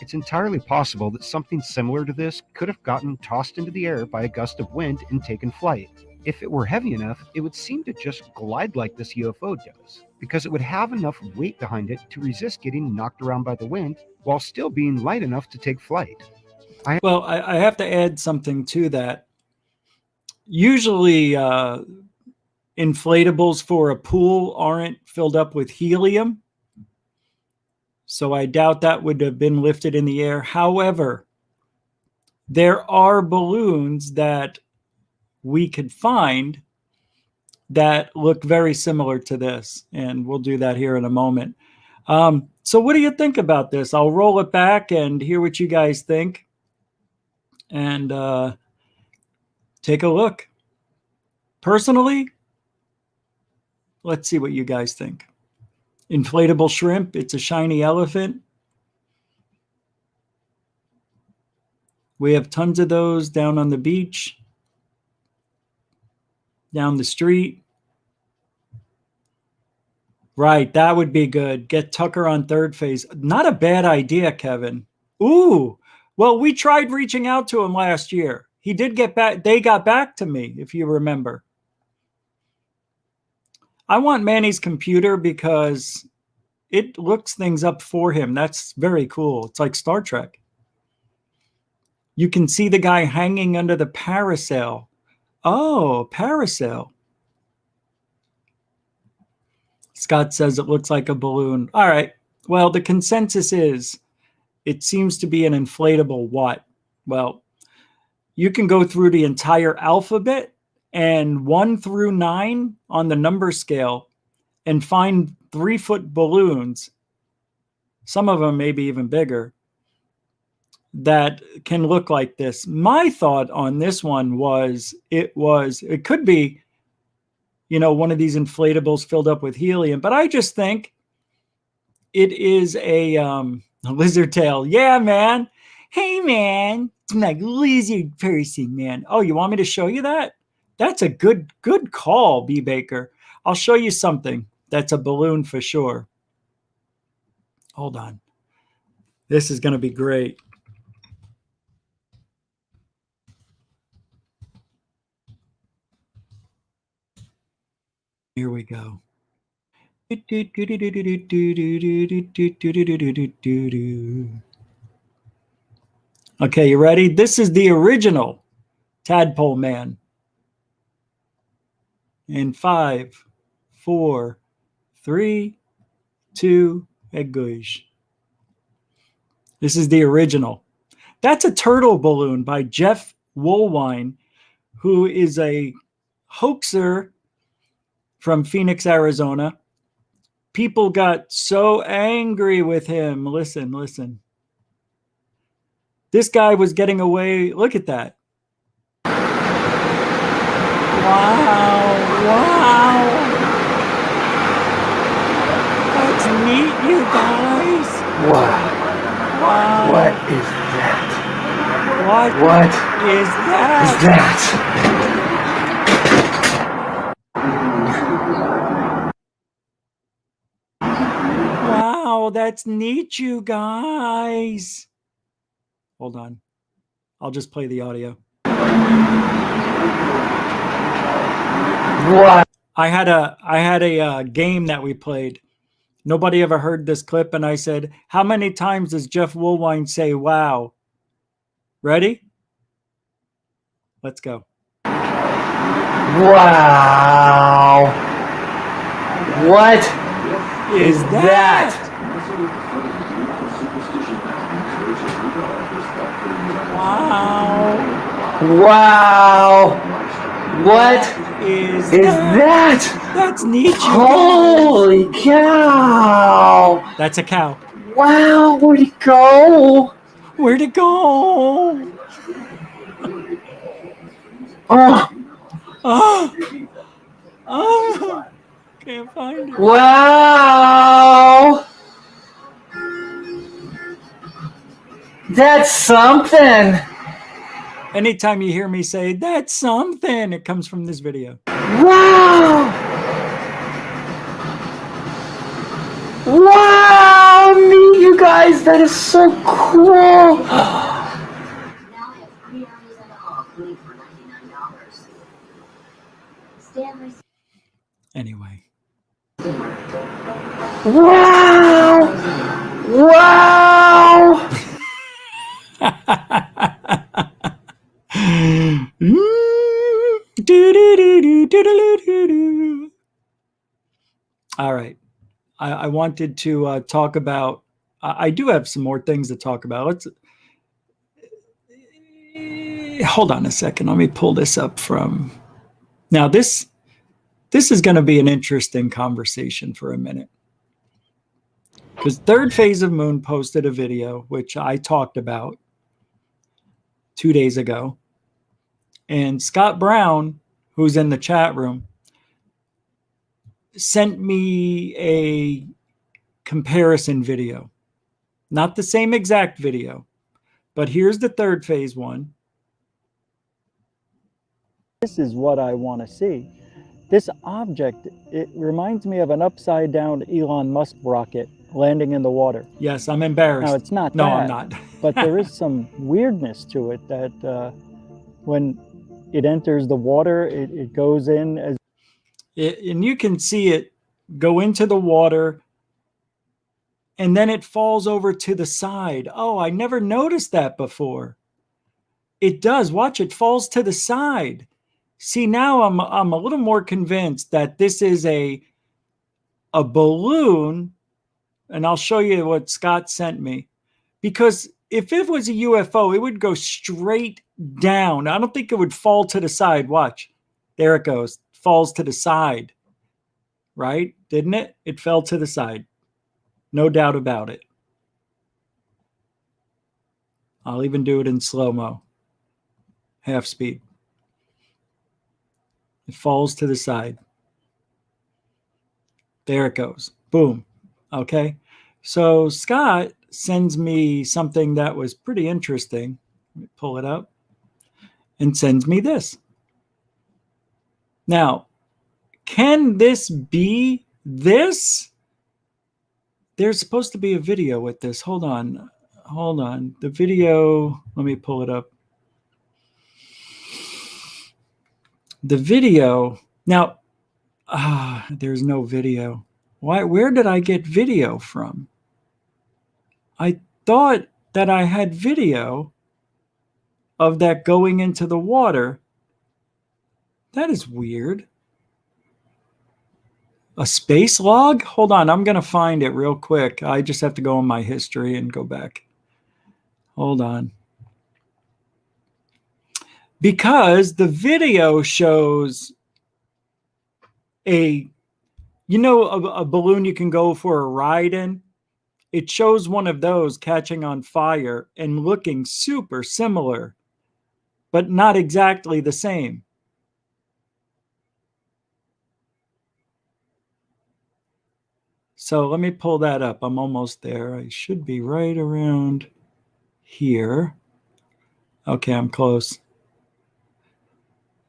It's entirely possible that something similar to this could have gotten tossed into the air by a gust of wind and taken flight. If it were heavy enough, it would seem to just glide like this UFO does, because it would have enough weight behind it to resist getting knocked around by the wind while still being light enough to take flight. I have to add something to that. Usually, inflatables for a pool aren't filled up with helium. So I doubt that would have been lifted in the air. However, there are balloons that we could find that look very similar to this. And we'll do that here in a moment. So what do you think about this? I'll roll it back and hear what you guys think. And take a look. Personally, let's see what you guys think. Inflatable shrimp. It's a shiny elephant. We have tons of those down on the beach, down the street. Right, that would be good. Get Tucker on third phase. Not a bad idea, Kevin. Ooh, well, we tried reaching out to him last year. He did get back. They got back to me, if you remember. I want Manny's computer because it looks things up for him. That's very cool. It's like Star Trek. You can see the guy hanging under the parasail. Oh, parasail. Scott says it looks like a balloon. All right. Well, the consensus is it seems to be an inflatable what? Well, you can go through the entire alphabet and 1 through 9 on the number scale and find 3-foot balloons, some of them maybe even bigger, that can look like this. My thought on this one was it could be, one of these inflatables filled up with helium, but I just think it is a lizard tail. Yeah, man. Hey, man. It's like lizard person, man. Oh, you want me to show you that? That's a good call, B. Baker. I'll show you something that's a balloon for sure. Hold on. This is going to be great. Here we go. Okay, you ready? This is the original Tadpole Man. In 5, 4, 3, 2, and gosh. This is the original. That's a turtle balloon by Jeff Woolwine, who is a hoaxer from Phoenix, Arizona. People got so angry with him. Listen. This guy was getting away. Look at that. Wow. That's neat, you guys. Wow. What is that? What is that? Wow, that's neat, you guys. Hold on. I'll just play the audio. What? I had a game that we played. Nobody ever heard this clip, and I said, how many times does Jeff Woolwine say wow? Ready? Let's go. Wow. What is that? Wow. Wow. What is that? That's neat. Holy cow. That's a cow. Wow, where'd it go? Where'd it go? Oh, can't find it. Wow. That's something. Anytime you hear me say, that's something, it comes from this video. Wow. Wow, me, you guys, that is so cool. Anyway. Wow. Wow. All right. I wanted to talk about, I do have some more things to talk about. Let's hold on a second. Let me pull this up from, now this is going to be an interesting conversation for a minute. Because Third Phase of Moon posted a video, which I talked about 2 days ago. And Scott Brown, who's in the chat room, sent me a comparison video. Not the same exact video, but here's the Third Phase one. This is what I want to see. This object, it reminds me of an upside down Elon Musk rocket landing in the water. Yes, I'm embarrassed. Now, it's not that. No, I'm not. But there is some weirdness to it that when it enters the water, it goes in as... and you can see it go into the water, and then it falls over to the side. Oh, I never noticed that before. It does. Watch, it falls to the side. See, now I'm a little more convinced that this is a balloon, and I'll show you what Scott sent me. Because if it was a UFO, it would go straight down. I don't think it would fall to the side. Watch. There it goes. Falls to the side. Right? Didn't it? It fell to the side. No doubt about it. I'll even do it in slow-mo. Half speed. It falls to the side. There it goes. Boom. Okay. So Scott sends me something that was pretty interesting. Let me pull it up. And sends me this. Now, can this be this? There's supposed to be a video with this. Hold on. Hold on. The video, let me pull it up. The video, now, there's no video. Why? Where did I get video from? I thought that I had video of that going into the water. That is weird. A space log? Hold on, I'm going to find it real quick. I just have to go in my history and go back. Hold on. Because the video shows a balloon you can go for a ride in? It shows one of those catching on fire and looking super similar, but not exactly the same. So let me pull that up. I'm almost there. I should be right around here. Okay, I'm close.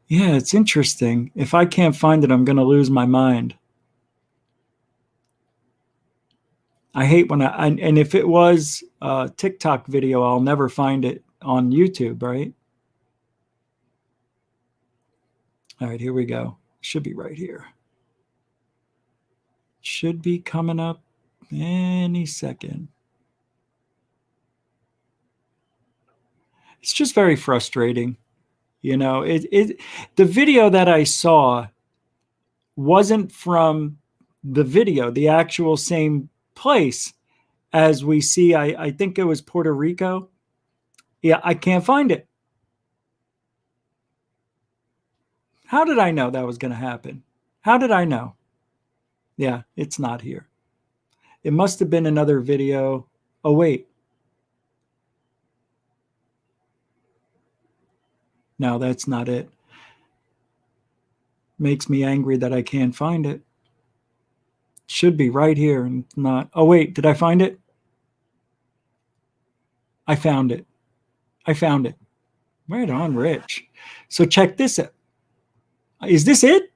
Yeah, it's interesting. If I can't find it, I'm going to lose my mind. I hate when and if it was a TikTok video, I'll never find it on YouTube, right? All right, here we go. Should be right here. Should be coming up any second. It's just very frustrating. You know, the video that I saw wasn't from the video, the actual same place as we see. I think it was Puerto Rico. Yeah, I can't find it. How did I know that was going to happen? How did I know? Yeah, it's not here. It must have been another video. Oh, wait. No, that's not it. Makes me angry that I can't find it. Should be right here and not. Oh, wait, did I find it? I found it. I found it. Right on, Rich. So check this out. Is this it?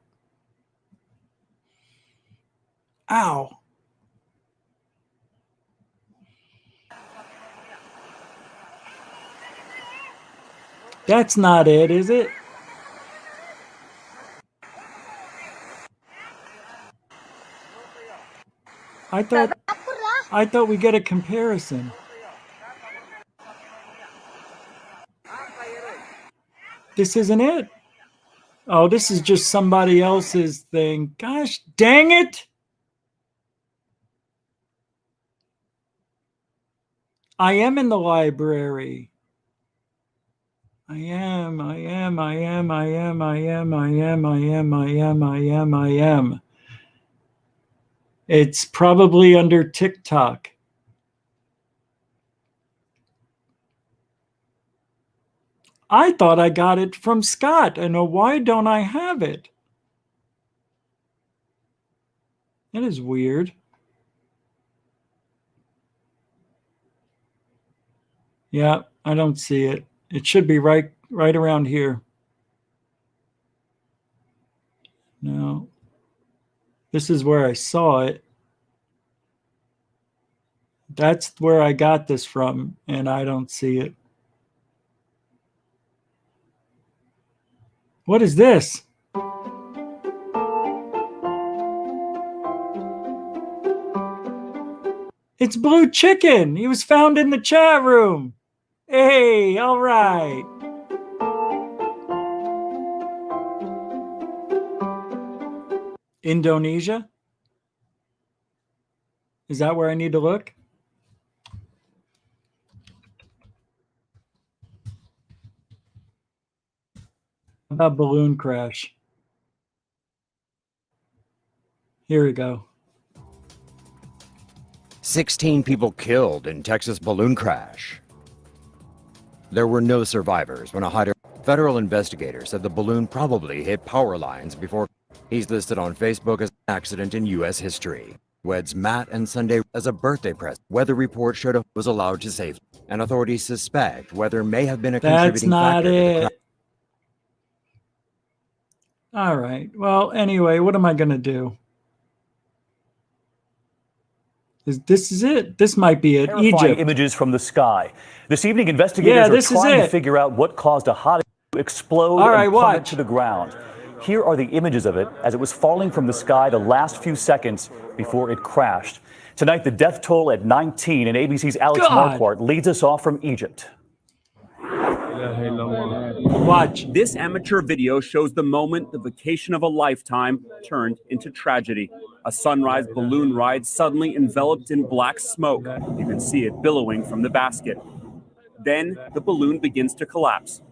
Ow. That's not it, is it? I thought we get a comparison. This isn't it. Oh, this is just somebody else's thing. Gosh, dang it. I am in the library. I am. It's probably under TikTok. I thought I got it from Scott. I know, why don't I have it? That is weird. Yeah, I don't see it. It should be right around here. No. This is where I saw it. That's where I got this from, and I don't see it. What is this? It's Blue Chicken. He was found in the chat room. Hey, all right. Indonesia? Is that where I need to look? About balloon crash. Here we go. 16 people killed in Texas balloon crash. There were no survivors when a hider. Federal investigators said the balloon probably hit power lines before. He's listed on Facebook as an accident in U.S. history. Weds Matt and Sunday as a birthday present. Weather report showed it was allowed to safely, and authorities suspect weather may have been a That's contributing not factor to the crash. it. All right. Well, anyway, what am I going to do? This is it. This might be it. Terrifying Egypt. images from the sky. This evening, investigators are trying to figure out what caused a hot to explode and plummet to the ground. Here are the images of it as it was falling from the sky the last few seconds before it crashed. Tonight, the death toll at 19, and ABC's Alex Marquardt leads us off from Egypt. Watch. This amateur video shows the moment the vacation of a lifetime turned into tragedy. A sunrise balloon ride suddenly enveloped in black smoke. You can see it billowing from the basket. Then the balloon begins to collapse.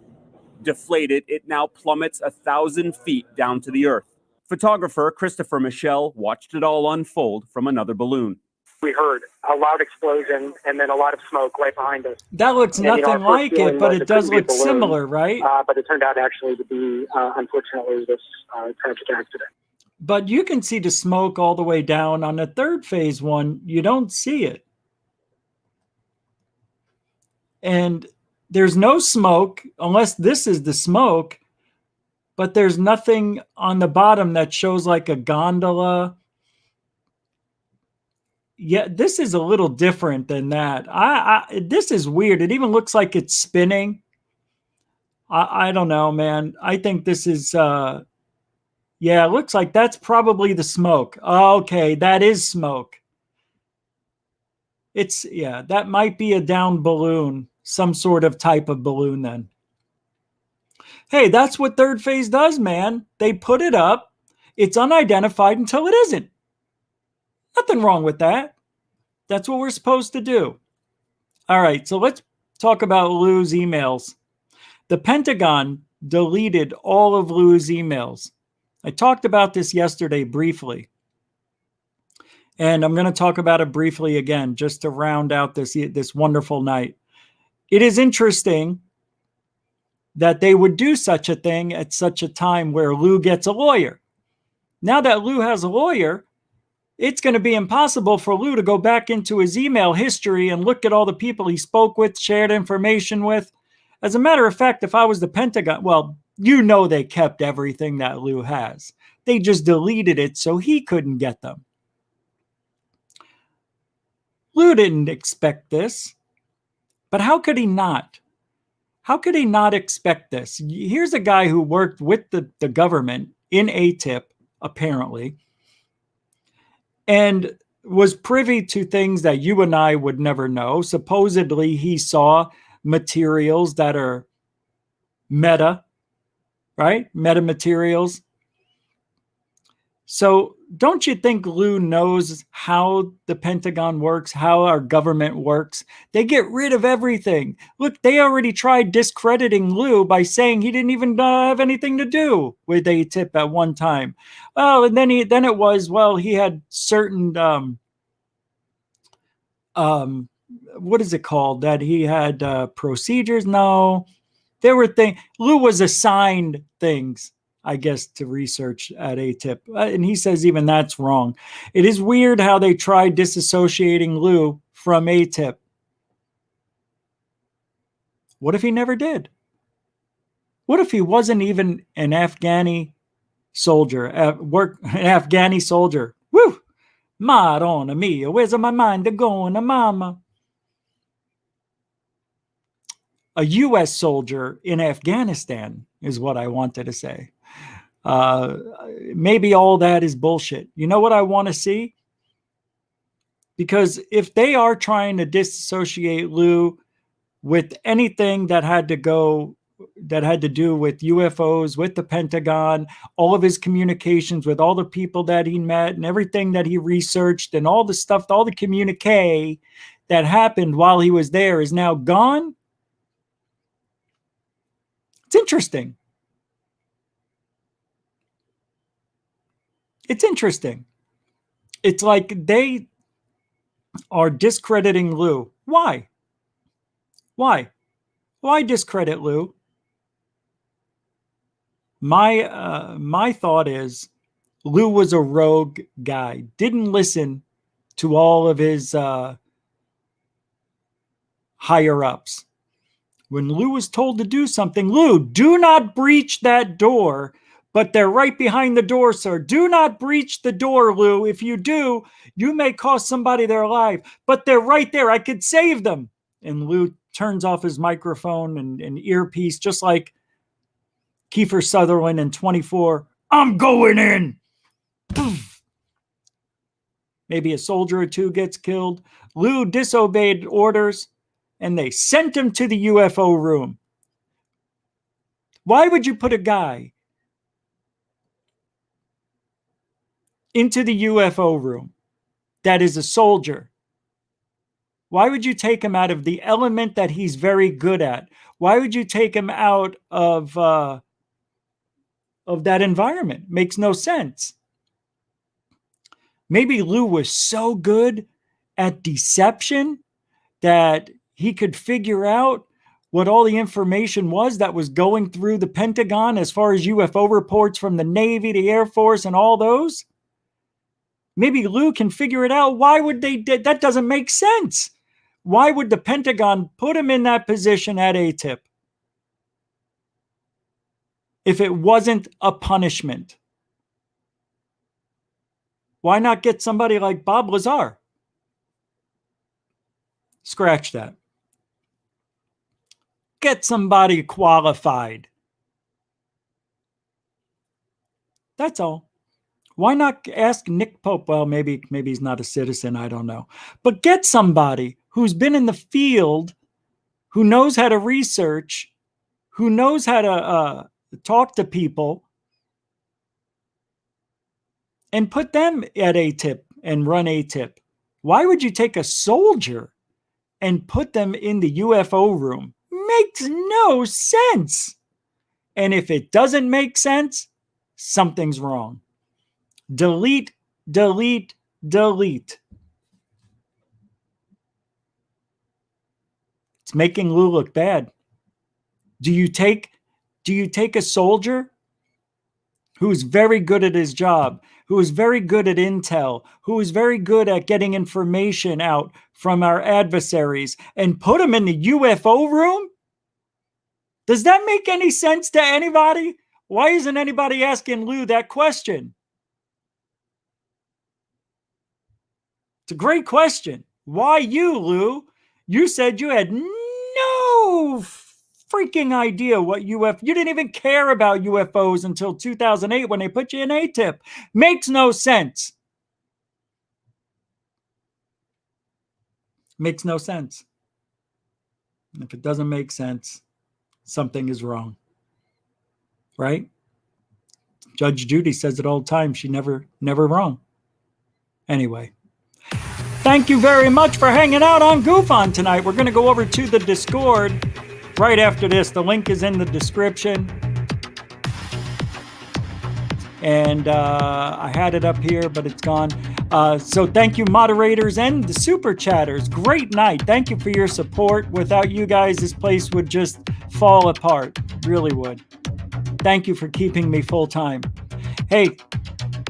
Deflated, it now plummets 1,000 feet down to the earth. Photographer Christopher Michel watched it all unfold from another balloon. We heard a loud explosion and then a lot of smoke right behind us. That looks nothing like it, but it does look similar, right? But it turned out actually to be, unfortunately, this tragic accident. But you can see the smoke all the way down. On the third phase one, you don't see it. And there's no smoke, unless this is the smoke, but there's nothing on the bottom that shows like a gondola. Yeah, this is a little different than that. This is weird. It even looks like it's spinning. I don't know, man. I think this is, yeah, it looks like that's probably the smoke. Okay, that is smoke. Yeah, that might be a down balloon, some sort of type of balloon then. Hey, that's what third phase does, man. They put it up. It's unidentified until it isn't. Nothing wrong with that. That's what we're supposed to do. All right, so let's talk about Lou's emails. The Pentagon deleted all of Lou's emails. I talked about this yesterday briefly. And I'm going to talk about it briefly again, just to round out this wonderful night. It is interesting that they would do such a thing at such a time where Lou gets a lawyer. Now that Lou has a lawyer, it's going to be impossible for Lou to go back into his email history and look at all the people he spoke with, shared information with. As a matter of fact, if I was the Pentagon, well, you know they kept everything that Lou has. They just deleted it so he couldn't get them. Lou didn't expect this, but how could he not? How could he not expect this? Here's a guy who worked with the government in ATIP, apparently, and was privy to things that you and I would never know. Supposedly, he saw materials that are meta, right? Meta materials. So don't you think Lou knows how the Pentagon works, how our government works? They get rid of everything. Look, they already tried discrediting Lou by saying he didn't even have anything to do with ATIP at one time. Well, and then it was, well, he had certain, what is it called? That he had procedures? No, there were things. Lou was assigned things, I guess, to research at ATIP. And he says even that's wrong. It is weird how they tried disassociating Lou from ATIP. What if he never did? What if he wasn't even an Afghani soldier, an Afghani soldier? Woo! Madonna mia, where's my mind going, mama? A U.S. soldier in Afghanistan is what I wanted to say. Maybe all that is bullshit. You know what I want to see? Because if they are trying to disassociate Lou with anything that had to do with UFOs, with the Pentagon, all of his communications with all the people that he met and everything that he researched and all the stuff, all the communique that happened while he was there is now gone. It's interesting. It's interesting. It's like they are discrediting Lou. Why? Why? Why discredit Lou? My thought is Lou was a rogue guy. Didn't listen to all of his higher ups. When Lou was told to do something, Lou, do not breach that door. But they're right behind the door, sir. Do not breach the door, Lou. If you do, you may cost somebody their life. But they're right there. I could save them. And Lou turns off his microphone and earpiece, just like Kiefer Sutherland in 24. I'm going in. Poof. Maybe a soldier or two gets killed. Lou disobeyed orders, and they sent him to the UFO room. Why would you put a guy into the UFO room that is a soldier? Why would you take him out of the element that he's very good at? Why would you take him out of that environment? Makes no sense. Maybe Lou was so good at deception that he could figure out what all the information was that was going through the Pentagon as far as UFO reports from the Navy, the Air Force, and all those. Maybe Lou can figure it out. Why would they? That doesn't make sense. Why would the Pentagon put him in that position at ATIP if it wasn't a punishment? Why not get somebody like Bob Lazar? Scratch that. Get somebody qualified. That's all. Why not ask Nick Pope? Well, maybe he's not a citizen. I don't know. But get somebody who's been in the field, who knows how to research, who knows how to talk to people, and put them at ATIP and run ATIP. Why would you take a soldier and put them in the UFO room? Makes no sense. And if it doesn't make sense, something's wrong. Delete, delete, delete. It's making Lou look bad. Do you take a soldier who's very good at his job, who is very good at intel, who is very good at getting information out from our adversaries, and put him in the UFO room? Does that make any sense to anybody? Why isn't anybody asking Lou that question? It's a great question. Why you, Lou? You said you had no freaking idea what UFO. You didn't even care about UFOs until 2008 when they put you in ATIP. Makes no sense. Makes no sense. And if it doesn't make sense, something is wrong. Right? Judge Judy says it all the time. She never wrong. Anyway. Thank you very much for hanging out on Goof On tonight. We're going to go over to the Discord right after this. The link is in the description. And I had it up here, but it's gone. So thank you, moderators and the super chatters. Great night. Thank you for your support. Without you guys, this place would just fall apart. Really would. Thank you for keeping me full time. Hey,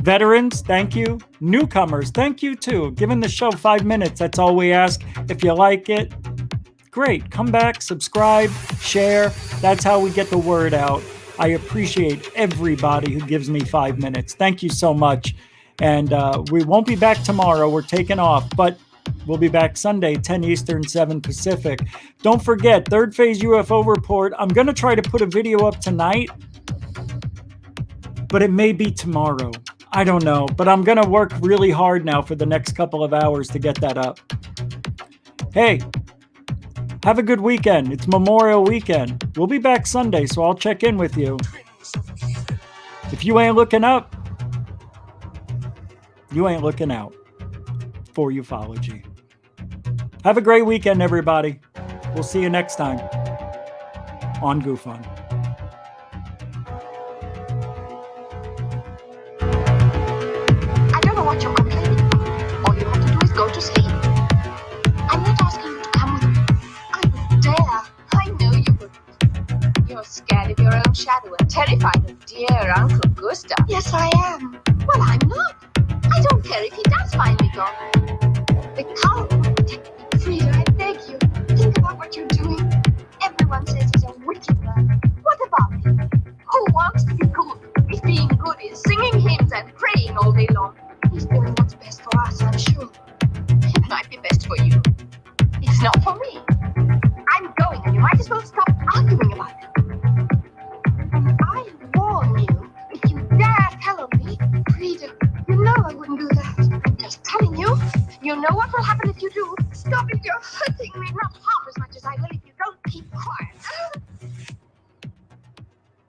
veterans, thank you. Newcomers, thank you too. Giving the show 5 minutes, that's all we ask. If you like it, great. Come back, subscribe, share. That's how we get the word out. I appreciate everybody who gives me 5 minutes. Thank you so much. And we won't be back tomorrow. We're taking off, but we'll be back Sunday, 10 Eastern, 7 Pacific. Don't forget, Third Phase UFO Report. I'm going to try to put a video up tonight, but it may be tomorrow. I don't know, but I'm going to work really hard now for the next couple of hours to get that up. Hey, have a good weekend. It's Memorial Weekend. We'll be back Sunday, so I'll check in with you. If you ain't looking up, you ain't looking out. For ufology. Have a great weekend, everybody. We'll see you next time on Goof On. what you're complaining about. All you have to do is go to sleep. I'm not asking you to come with me. I would dare. I know you wouldn't. You're scared of your own shadow and terrified of dear Uncle Gustav. Yes, I am. Well, I'm not. I don't care if he does find me gone. The cult will protect me. Frida, I beg you. Think about what you're doing. Everyone says he's a wicked man. What about him? Who wants to be good if being good is singing hymns and praying all day long? He's doing what's best for us, I'm sure. It might be best for you. It's not for me. I'm going, and you might as well stop arguing about it. And I warn you, if you dare tell on me, Frida, you know I wouldn't do that. I'm just telling you. You know what will happen if you do. Stop it, you're hurting me not half as much as I really